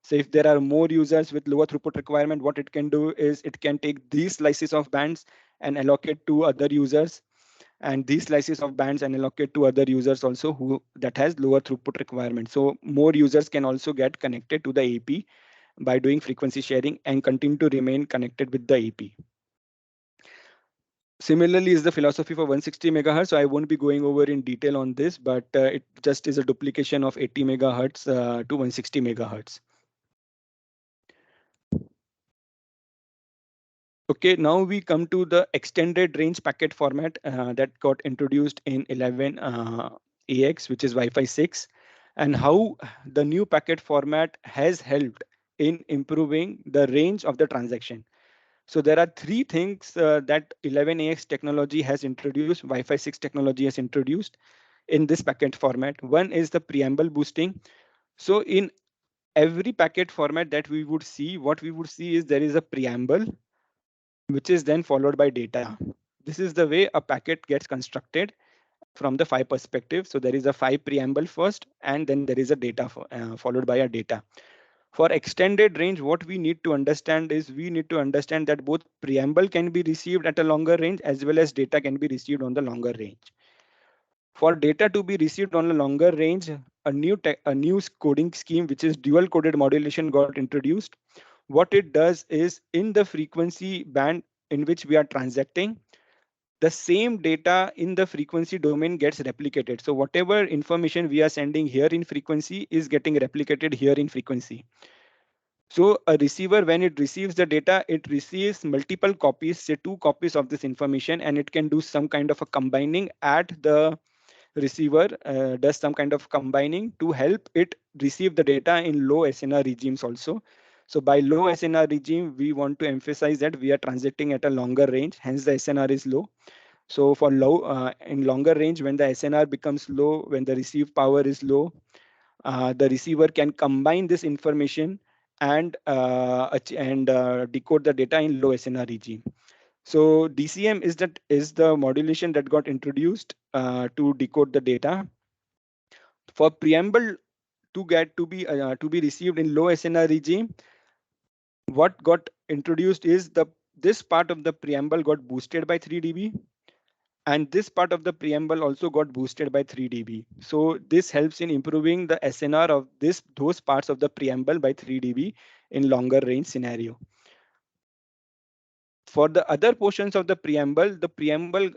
So if there are more users with lower throughput requirement, what it can do is it can take these slices of bands and allocate to other users, and these slices of bands and allocate to other users also who that has lower throughput requirement. So more users can also get connected to the AP by doing frequency sharing and continue to remain connected with the AP. Similarly is the philosophy for 160 megahertz. So I won't be going over in detail on this, but it just is a duplication of 80 megahertz to 160 megahertz. Okay, now we come to the extended range packet format that got introduced in 11 AX, which is Wi-Fi 6, and how the new packet format has helped in improving the range of the transaction. So there are three things that 11AX technology has introduced, Wi-Fi 6 technology has introduced in this packet format. One is the preamble boosting. So in every packet format that we would see, what we would see is there is a preamble, which is then followed by data. This is the way a packet gets constructed from the PHY perspective. So there is a PHY preamble first, and then there is a data followed by a data. For extended range, what we need to understand is we need to understand that both preamble can be received at a longer range as well as data can be received on the longer range. For data to be received on a longer range, a new coding scheme, which is dual coded modulation, got introduced. What it does is in the frequency band in which we are transacting, the same data in the frequency domain gets replicated. So whatever information we are sending here in frequency is getting replicated here in frequency. So a receiver, when it receives the data, it receives multiple copies, say 2 copies of this information, and it can do some kind of a combining at the receiver, does some kind of combining to help it receive the data in low SNR regimes also. So by low SNR regime, we want to emphasize that we are transacting at a longer range, hence the SNR is low. So for low, in longer range, when the SNR becomes low, when the receive power is low, the receiver can combine this information and decode the data in low SNR regime. So DCM is the modulation that got introduced to decode the data. For preamble to be received in low SNR regime, what got introduced is this part of the preamble got boosted by 3 dB, and this part of the preamble also got boosted by 3 dB. So this helps in improving the SNR of those parts of the preamble by 3 dB in longer range scenario. For the other portions of the preamble,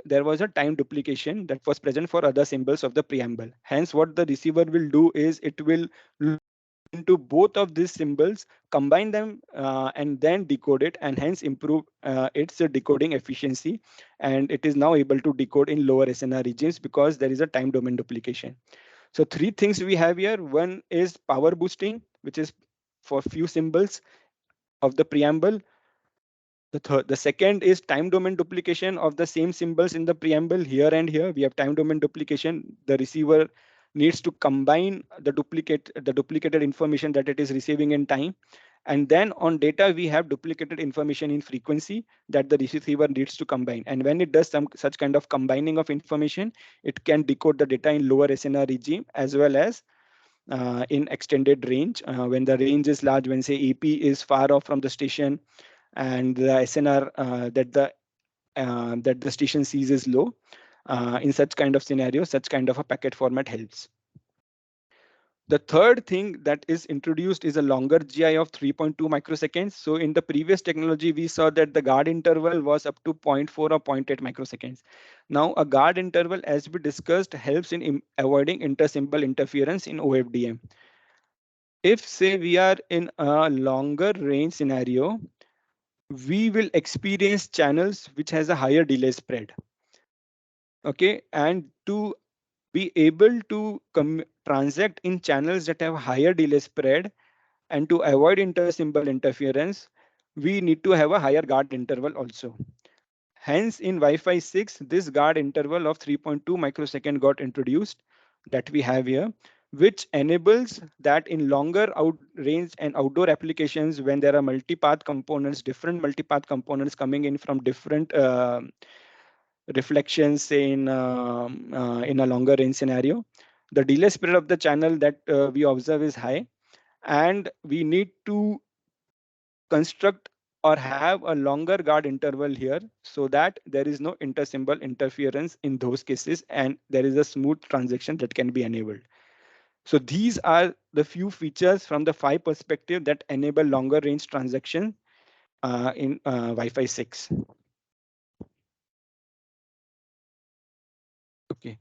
there was a time duplication that was present for other symbols of the preamble. Hence, what the receiver will do is it will look into both of these symbols, combine them, and then decode it, and hence improve its decoding efficiency. And it is now able to decode in lower SNR regions because there is a time domain duplication. So three things we have here. One is power boosting, which is for few symbols of the preamble. The second is time domain duplication of the same symbols in the preamble. Here and here we have time domain duplication. The receiver needs to combine the duplicated information that it is receiving in time. And then on data, we have duplicated information in frequency that the receiver needs to combine. And when it does some such kind of combining of information, it can decode the data in lower SNR regime as well as in extended range. When the range is large, when say AP is far off from the station, and the SNR that the station sees is low. In such kind of scenario, such kind of a packet format helps. The third thing that is introduced is a longer GI of 3.2 microseconds. So in the previous technology, we saw that the guard interval was up to zero point 0.4 or zero point 0.8 microseconds. Now a guard interval, as we discussed, helps in avoiding inter-symbol interference in OFDM. If say we are in a longer range scenario, we will experience channels which has a higher delay spread. Okay, and to be able to transact in channels that have higher delay spread and to avoid inter-symbol interference, we need to have a higher guard interval also. Hence, in Wi-Fi 6, this guard interval of 3.2 microsecond got introduced that we have here, which enables that in longer out range and outdoor applications, when there are multipath components, different multipath components coming in from different reflections, say in a longer range scenario, the delay spread of the channel that we observe is high, and we need to construct or have a longer guard interval here so that there is no inter-symbol interference in those cases and there is a smooth transaction that can be enabled. So these are the few features from the PHY perspective that enable longer range transaction in Wi-Fi 6. Okay.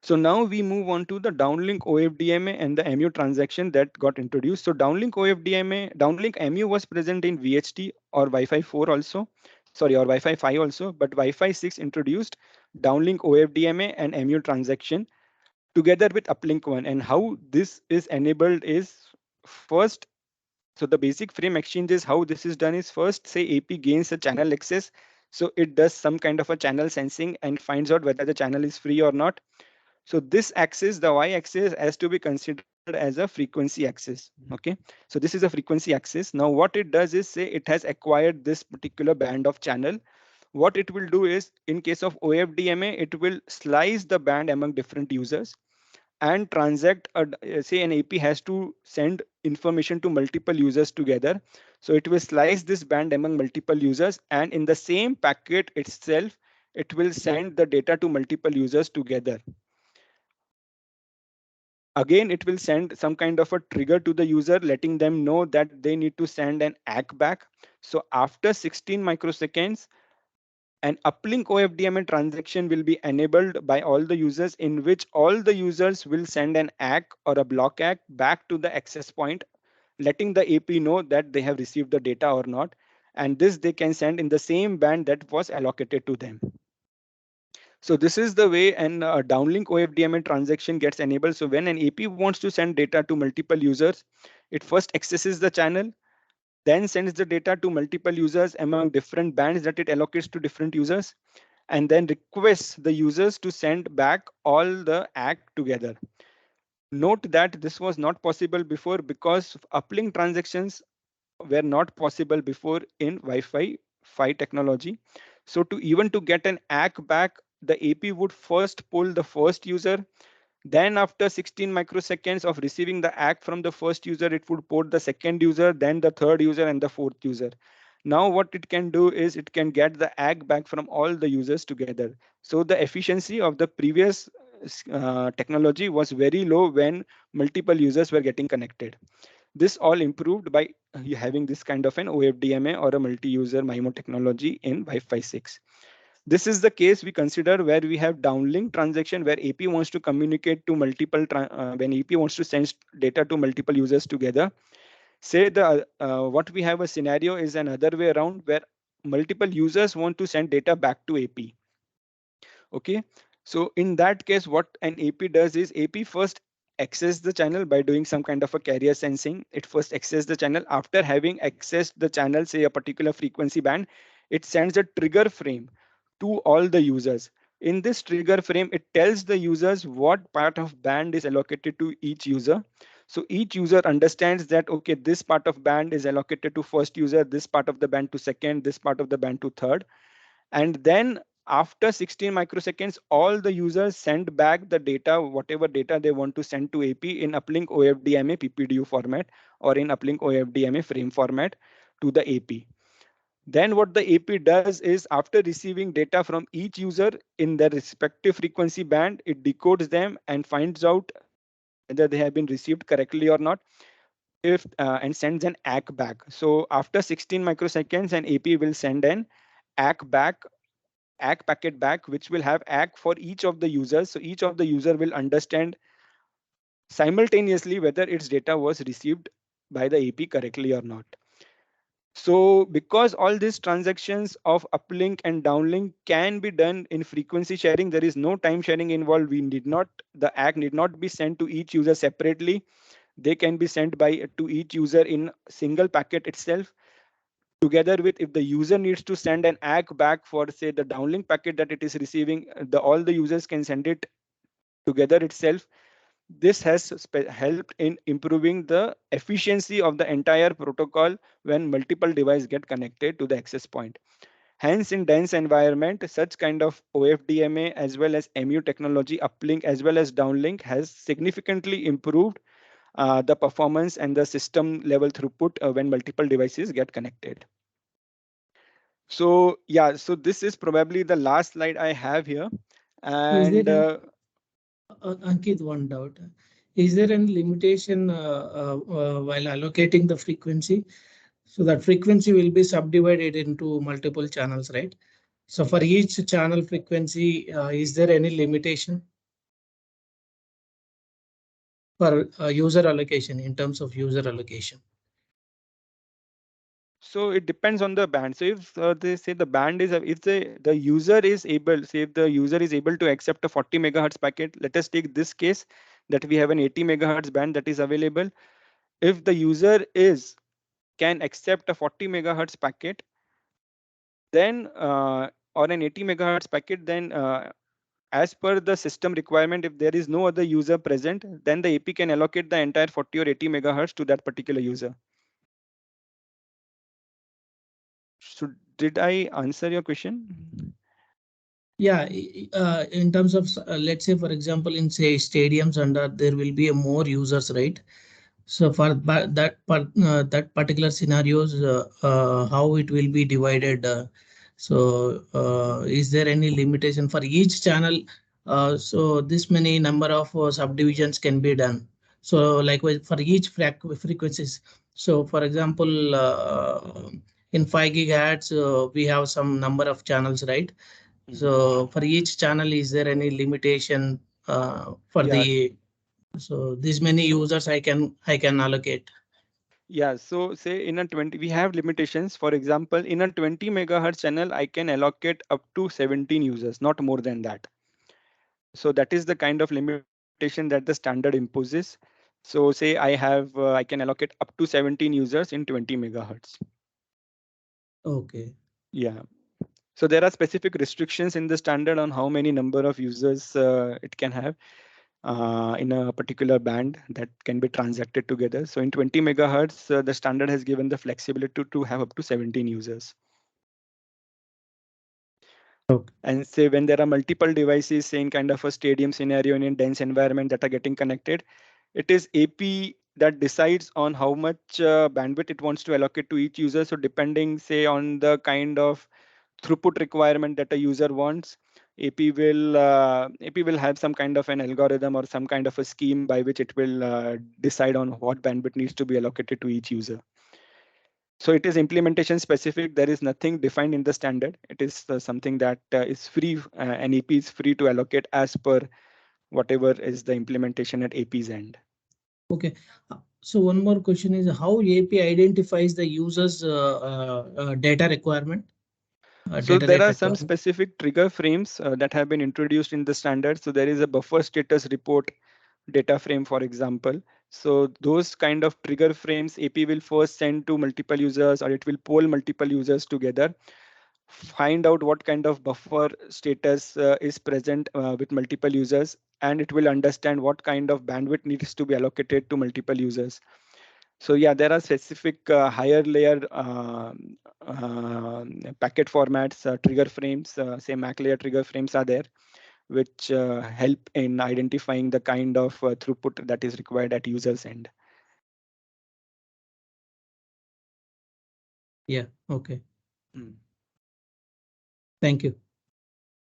So now we move on to the downlink OFDMA and the MU transaction that got introduced. So downlink OFDMA, downlink MU was present in VHT or Wi-Fi 4 also, sorry, or Wi-Fi 5 also, but Wi-Fi 6 introduced downlink OFDMA and MU transaction together with uplink 1. And how this is enabled is first, so the basic frame exchange is how this is done is first say AP gains a channel access. So it does some kind of a channel sensing and finds out whether the channel is free or not. So this axis, the y-axis, has to be considered as a frequency axis. Okay, so this is a frequency axis. Now what it does is say it has acquired this particular band of channel. What it will do is in case of OFDMA, it will slice the band among different users and transact say an AP has to send information to multiple users together. So it will slice this band among multiple users, and in the same packet itself, it will send the data to multiple users together. Again, it will send some kind of a trigger to the user, letting them know that they need to send an ACK back. So after 16 microseconds, an uplink OFDMA transaction will be enabled by all the users, in which all the users will send an ACK or a block ACK back to the access point, letting the AP know that they have received the data or not. And this they can send in the same band that was allocated to them. So this is the way an downlink OFDMA transaction gets enabled. So when an AP wants to send data to multiple users, it first accesses the channel, then sends the data to multiple users among different bands that it allocates to different users, and then requests the users to send back all the ACK together. Note that this was not possible before because uplink transactions were not possible before in Wi-Fi 5 technology. So to even to get an ACK back, the AP would first pull the first user. Then after 16 microseconds of receiving the ACK from the first user, it would port the second user, then the third user and the fourth user. Now what it can do is it can get the ACK back from all the users together. So the efficiency of the previous technology was very low when multiple users were getting connected. This all improved by having this kind of an OFDMA or a multi-user MIMO technology in Wi-Fi 6. This is the case we consider where we have downlink transaction where AP wants to communicate to multiple, when AP wants to send data to multiple users together. Say the what we have a scenario is another way around where multiple users want to send data back to AP. Okay, so in that case, what an AP does is AP first access the channel by doing some kind of a carrier sensing. It first access the channel. After having accessed the channel, say a particular frequency band, it sends a trigger frame to all the users. In this trigger frame, it tells the users what part of band is allocated to each user. So each user understands that, okay, this part of band is allocated to first user, this part of the band to second, this part of the band to third. And then after 16 microseconds, all the users send back the data, whatever data they want to send to AP in uplink OFDMA PPDU format or in uplink OFDMA frame format to the AP. Then what the AP does is after receiving data from each user in their respective frequency band, it decodes them and finds out whether they have been received correctly or not, if and sends an ACK back. So after 16 microseconds, an AP will send an ACK back, ACK packet back, which will have ACK for each of the users. So each of the user will understand simultaneously whether its data was received by the AP correctly or not. So because all these transactions of uplink and downlink can be done in frequency sharing, there is no time sharing involved. The ACK need not be sent to each user separately. They can be sent to each user in single packet itself. Together with, if the user needs to send an ACK back for say the downlink packet that it is receiving, all the users can send it together itself. This has helped in improving the efficiency of the entire protocol when multiple devices get connected to the access point. Hence, in dense environment, such kind of OFDMA as well as MU technology uplink as well as downlink has significantly improved the performance and the system level throughput when multiple devices get connected. So yeah, so this is probably the last slide I have here. And Ankit, one doubt. Is there any limitation while allocating the frequency? So that frequency will be subdivided into multiple channels, right? So for each channel frequency, is there any limitation? for user allocation in terms of user allocation? So it depends on the band. So if they say the band is, if the user is able, say if the user is able to accept a 40 megahertz packet, let us take this case that we have an 80 megahertz band that is available. If the user is can accept a 40 megahertz packet, then or an 80 megahertz packet, then as per the system requirement, if there is no other user present, then the AP can allocate the entire 40 or 80 megahertz to that particular user. So did I answer your question? Yeah, in terms of let's say for example in say stadiums and there will be a more users, right? So for that particular scenarios, how it will be divided? Is there any limitation for each channel? So this many number of subdivisions can be done. So likewise for each frequencies. So for example, in 5 gigahertz, we have some number of channels, right? So for each channel, is there any limitation for Yeah. the so this many users I can allocate? Yeah, so say in a 20, we have limitations. For example, in a 20 megahertz channel, I can allocate up to 17 users, not more than that. So that is the kind of limitation that the standard imposes. So say I can allocate up to 17 users in 20 megahertz. Okay. Yeah. So there are specific restrictions in the standard on how many number of users it can have in a particular band that can be transacted together. So in 20 megahertz, the standard has given the flexibility to have up to 17 users. Okay. And say when there are multiple devices, say in kind of a stadium scenario in a dense environment that are getting connected, it is AP that decides on how much bandwidth it wants to allocate to each user. So depending, say, on the kind of throughput requirement that a user wants, AP will have some kind of an algorithm or some kind of a scheme by which it will decide on what bandwidth needs to be allocated to each user. So it is implementation specific. There is nothing defined in the standard. It is something that is free, and AP is free to allocate as per whatever is the implementation at AP's end. Okay. So one more question is how AP identifies the user's data requirement, So data there rate are some requirement. specific trigger frames that have been introduced in the standard. So there is a buffer status report data frame, for example. So those kind of trigger frames, AP will first send to multiple users, or it will poll multiple users together, find out what kind of buffer status is present with multiple users, and it will understand what kind of bandwidth needs to be allocated to multiple users. So yeah, there are specific higher layer packet formats, trigger frames, say MAC layer trigger frames are there, which help in identifying the kind of throughput that is required at user's end. Yeah. Okay. Mm, Thank you.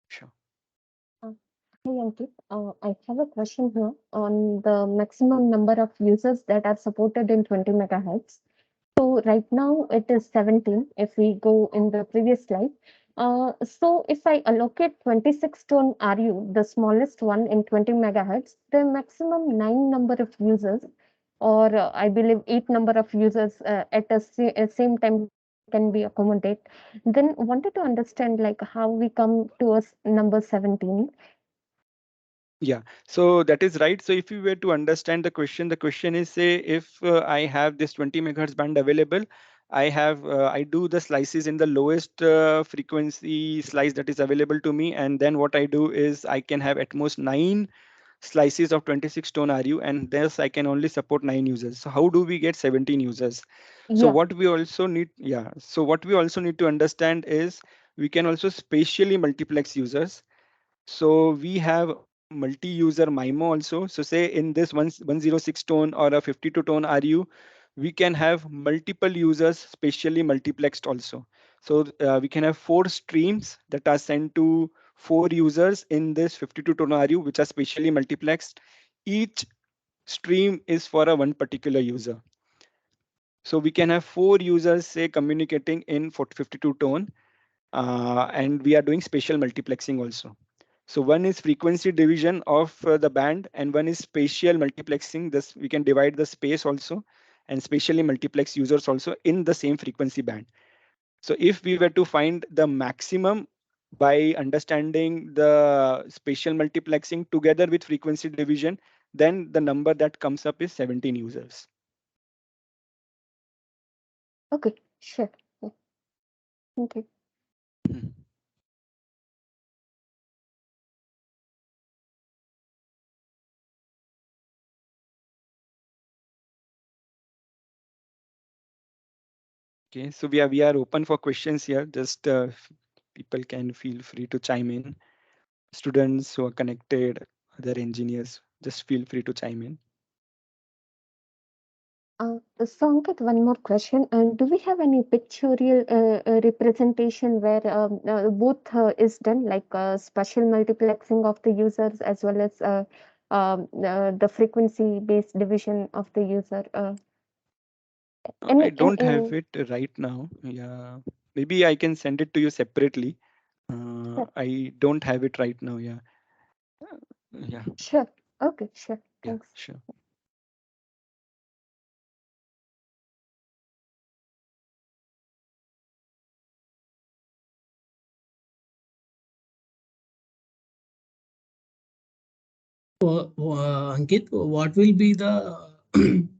sure. Uh, Hi, Ankit. I have a question here on the maximum number of users that are supported in 20 megahertz. So right now it is 17 if we go in the previous slide. So if I allocate 26 tone RU, the smallest one in 20 megahertz, the maximum 9 number of users, or I believe 8 number of users at a same time can be accommodate. Then wanted to understand like how we come to a number 17. Yeah, so that is right. So if you were to understand the question is, say if I have this 20 megahertz band available, I do the slices in the lowest frequency slice that is available to me, and then what I do is I can have at most 9 slices of 26 tone RU, and thus I can only support 9 users. So how do we get 17 users? So Yeah, what we also need, yeah. So what we also need to understand is we can also spatially multiplex users. So we have multi-user MIMO also. So say in this 106 tone or a 52 tone RU, we can have multiple users spatially multiplexed also. So we can have 4 streams that are sent to 4 users in this 52 tone RU, which are spatially multiplexed. Each stream is for a one particular user. So we can have 4 users, say, communicating in 52 tone, and we are doing spatial multiplexing also. So one is frequency division of the band, and one is spatial multiplexing. This we can divide the space also, and spatially multiplex users also in the same frequency band. So if we were to find the maximum by understanding the spatial multiplexing together with frequency division, then the number that comes up is 17 users. Okay, sure. Yeah. Thank you. Hmm. Okay, so we are open for questions here. Just people can feel free to chime in. Students who are connected, other engineers, just feel free to chime in. So Ankit, one more question. Do we have any pictorial representation where both is done, like spatial multiplexing of the users as well as the frequency-based division of the user? I Any, don't have it right now. Yeah, maybe I can send it to you separately. sure, I don't have it right now. Yeah, yeah, sure. Okay, sure. yeah, Thanks. sure. Ankit, what will be the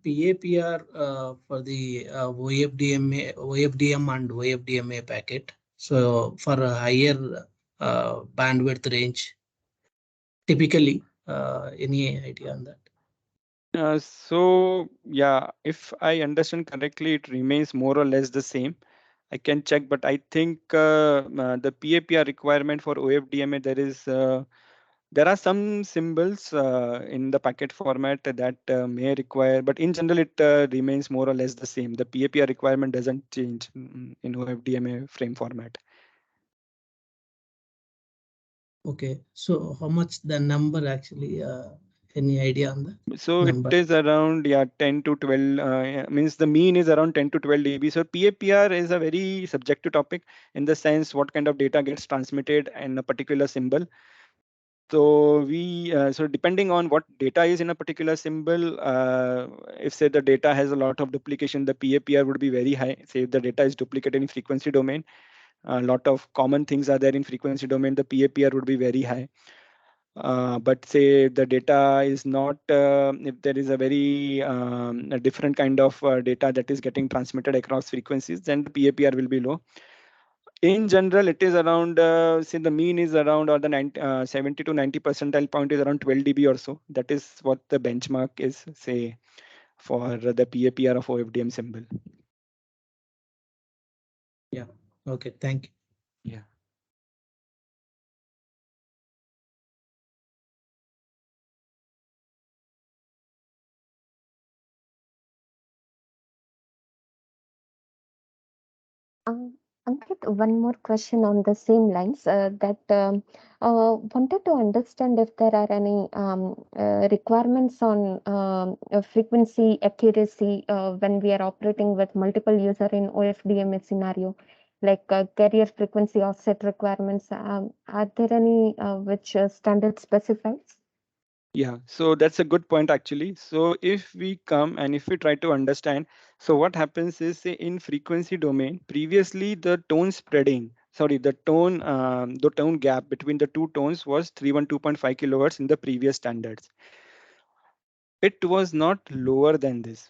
PAPR for the OFDM and OFDMA packet? So for a higher bandwidth range, typically, any idea on that? So yeah, if I understand correctly, it remains more or less the same. I can check, but I think the PAPR requirement for OFDMA, there are some symbols in the packet format that may require, but in general, it remains more or less the same. The PAPR requirement doesn't change in OFDMA frame format. Okay, so how much the number actually? Any idea on the So it number? is around, yeah, 10 to 12, yeah, means the mean is around 10 to 12 dB. So PAPR is a very subjective topic in the sense what kind of data gets transmitted in a particular symbol. So so depending on what data is in a particular symbol, if say the data has a lot of duplication, the PAPR would be very high. Say if the data is duplicated in frequency domain, a lot of common things are there in frequency domain, the PAPR would be very high. But say the data is not, if there is a very a different kind of data that is getting transmitted across frequencies, then the PAPR will be low. In general, it is around, say the mean is around, or the 70 to 90 percentile point is around 12 dB or so. That is what the benchmark is, say, for the PAPR of OFDM symbol. Yeah. Okay. Thank you. Yeah. Ankit, one more question on the same lines that wanted to understand if there are any requirements on frequency accuracy when we are operating with multiple user in OFDMA scenario, like carrier frequency offset requirements. Are there any which standard specifies? Yeah, so that's a good point actually. So if we come and if we try to understand, so what happens is, say in frequency domain, previously the tone spreading, sorry, the tone gap between the two tones was 312.5 kilohertz in the previous standards. It was not lower than this.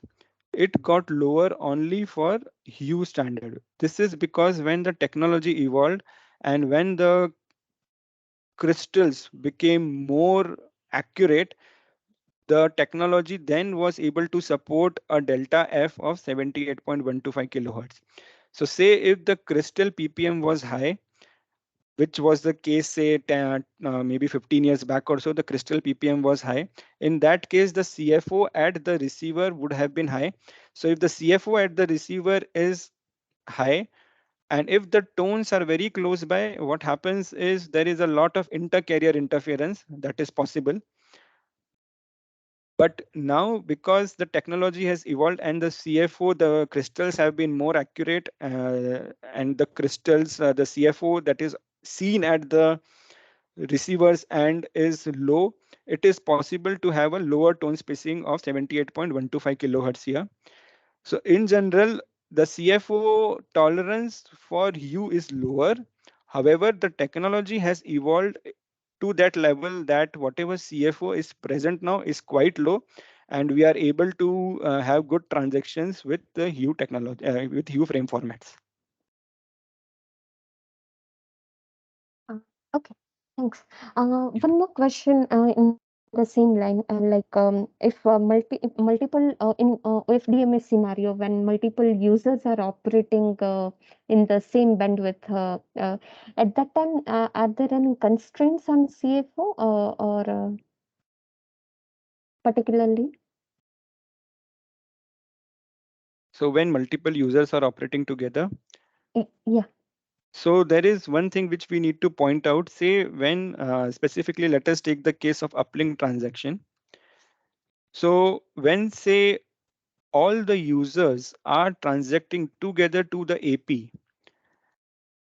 It got lower only for hue standard. This is because when the technology evolved and when the crystals became more accurate, the technology then was able to support a delta F of 78.125 kilohertz. So say if the crystal ppm was high, which was the case, say maybe 15 years back or so, the crystal ppm was high. In that case, the CFO at the receiver would have been high. So if the CFO at the receiver is high, and if the tones are very close by, what happens is there is a lot of inter-carrier interference that is possible. But now, because the technology has evolved and the CFO, the crystals have been more accurate, and the crystals, the CFO that is seen at the receiver's end is low, it is possible to have a lower tone spacing of 78.125 kilohertz here. So in general, the CFO tolerance for hue is lower. However, the technology has evolved to that level that whatever CFO is present now is quite low, and we are able to have good transactions with the hue technology, with hue frame formats. Uh, Okay, thanks. One more question in the same line, if multiple in FDMA scenario, when multiple users are operating in the same bandwidth, at that time, are there any constraints on CFO or particularly? So when multiple users are operating together, Yeah. so there is one thing which we need to point out. Say when specifically, let us take the case of uplink transaction. So when say all the users are transacting together to the AP.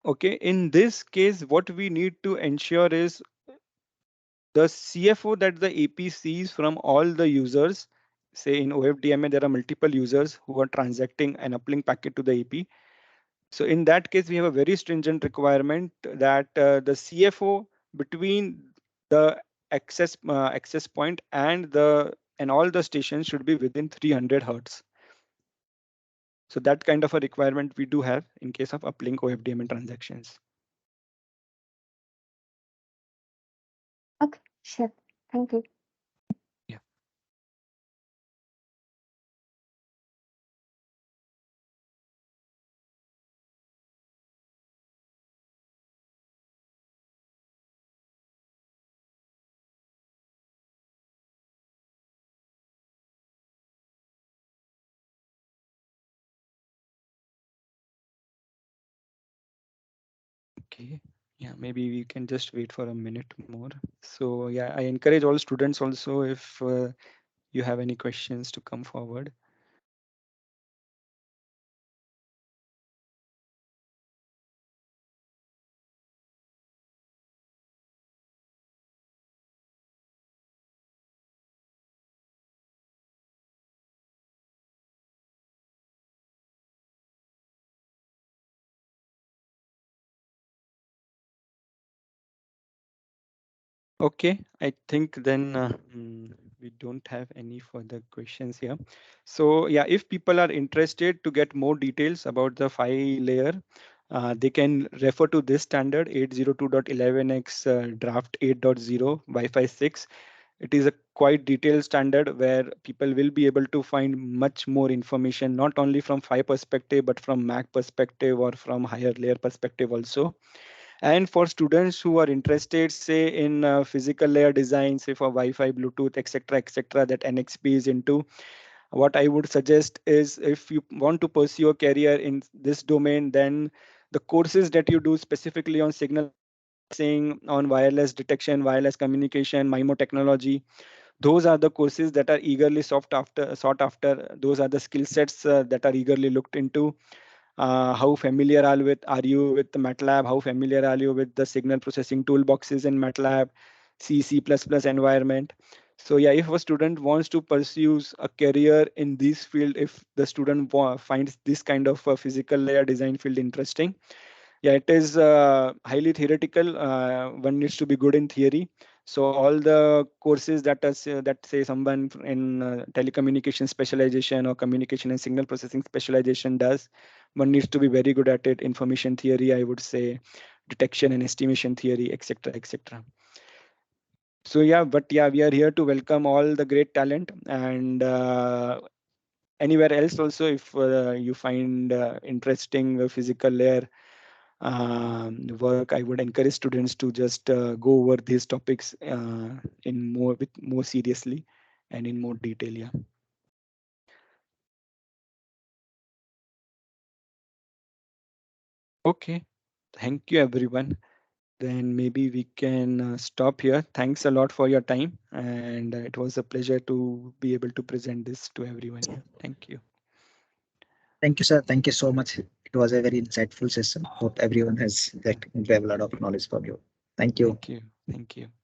Okay, in this case, what we need to ensure is the CFO that the AP sees from all the users. Say in OFDMA, there are multiple users who are transacting an uplink packet to the AP. So in that case, we have a very stringent requirement that the CFO between the access point and all the stations should be within 300 hertz. So that kind of a requirement we do have in case of uplink OFDMA transactions. Okay, sure. Thank you. Yeah. Okay. Yeah, maybe we can just wait for a minute more. So yeah, I encourage all students also, if you have any questions, to come forward. Okay, I think then we don't have any further questions here. So yeah, if people are interested to get more details about the PHY layer, they can refer to this standard 802.11x draft 8.0 Wi-Fi 6. It is a quite detailed standard where people will be able to find much more information, not only from PHY perspective, but from MAC perspective or from higher layer perspective also. And for students who are interested, say in physical layer design, say for Wi-Fi, Bluetooth, etc., that NXP is into, what I would suggest is if you want to pursue a career in this domain, then the courses that you do specifically on signal processing, on wireless detection, wireless communication, MIMO technology, those are the courses that are eagerly sought after. Those are the skill sets that are eagerly looked into. How familiar are you with MATLAB? How familiar are you with the signal processing toolboxes in MATLAB, C++ environment? So yeah, if a student wants to pursue a career in this field, if the student finds this kind of physical layer design field interesting, yeah, it is highly theoretical. One needs to be good in theory. So all the courses that say someone in telecommunication specialization or communication and signal processing specialization does, one needs to be very good at it. Information theory, I would say, detection and estimation theory, etc., etc. So yeah, but yeah, we are here to welcome all the great talent, and anywhere else also, if you find interesting physical layer work, I would encourage students to just go over these topics in more seriously and in more detail. Yeah. Okay. Thank you, everyone. Then maybe we can stop here. Thanks a lot for your time, and it was a pleasure to be able to present this to everyone here. Thank you. Thank you, sir. Thank you so much. It was a very insightful session. Hope everyone has get grab a lot of knowledge from you. Thank you. Thank you. Thank you.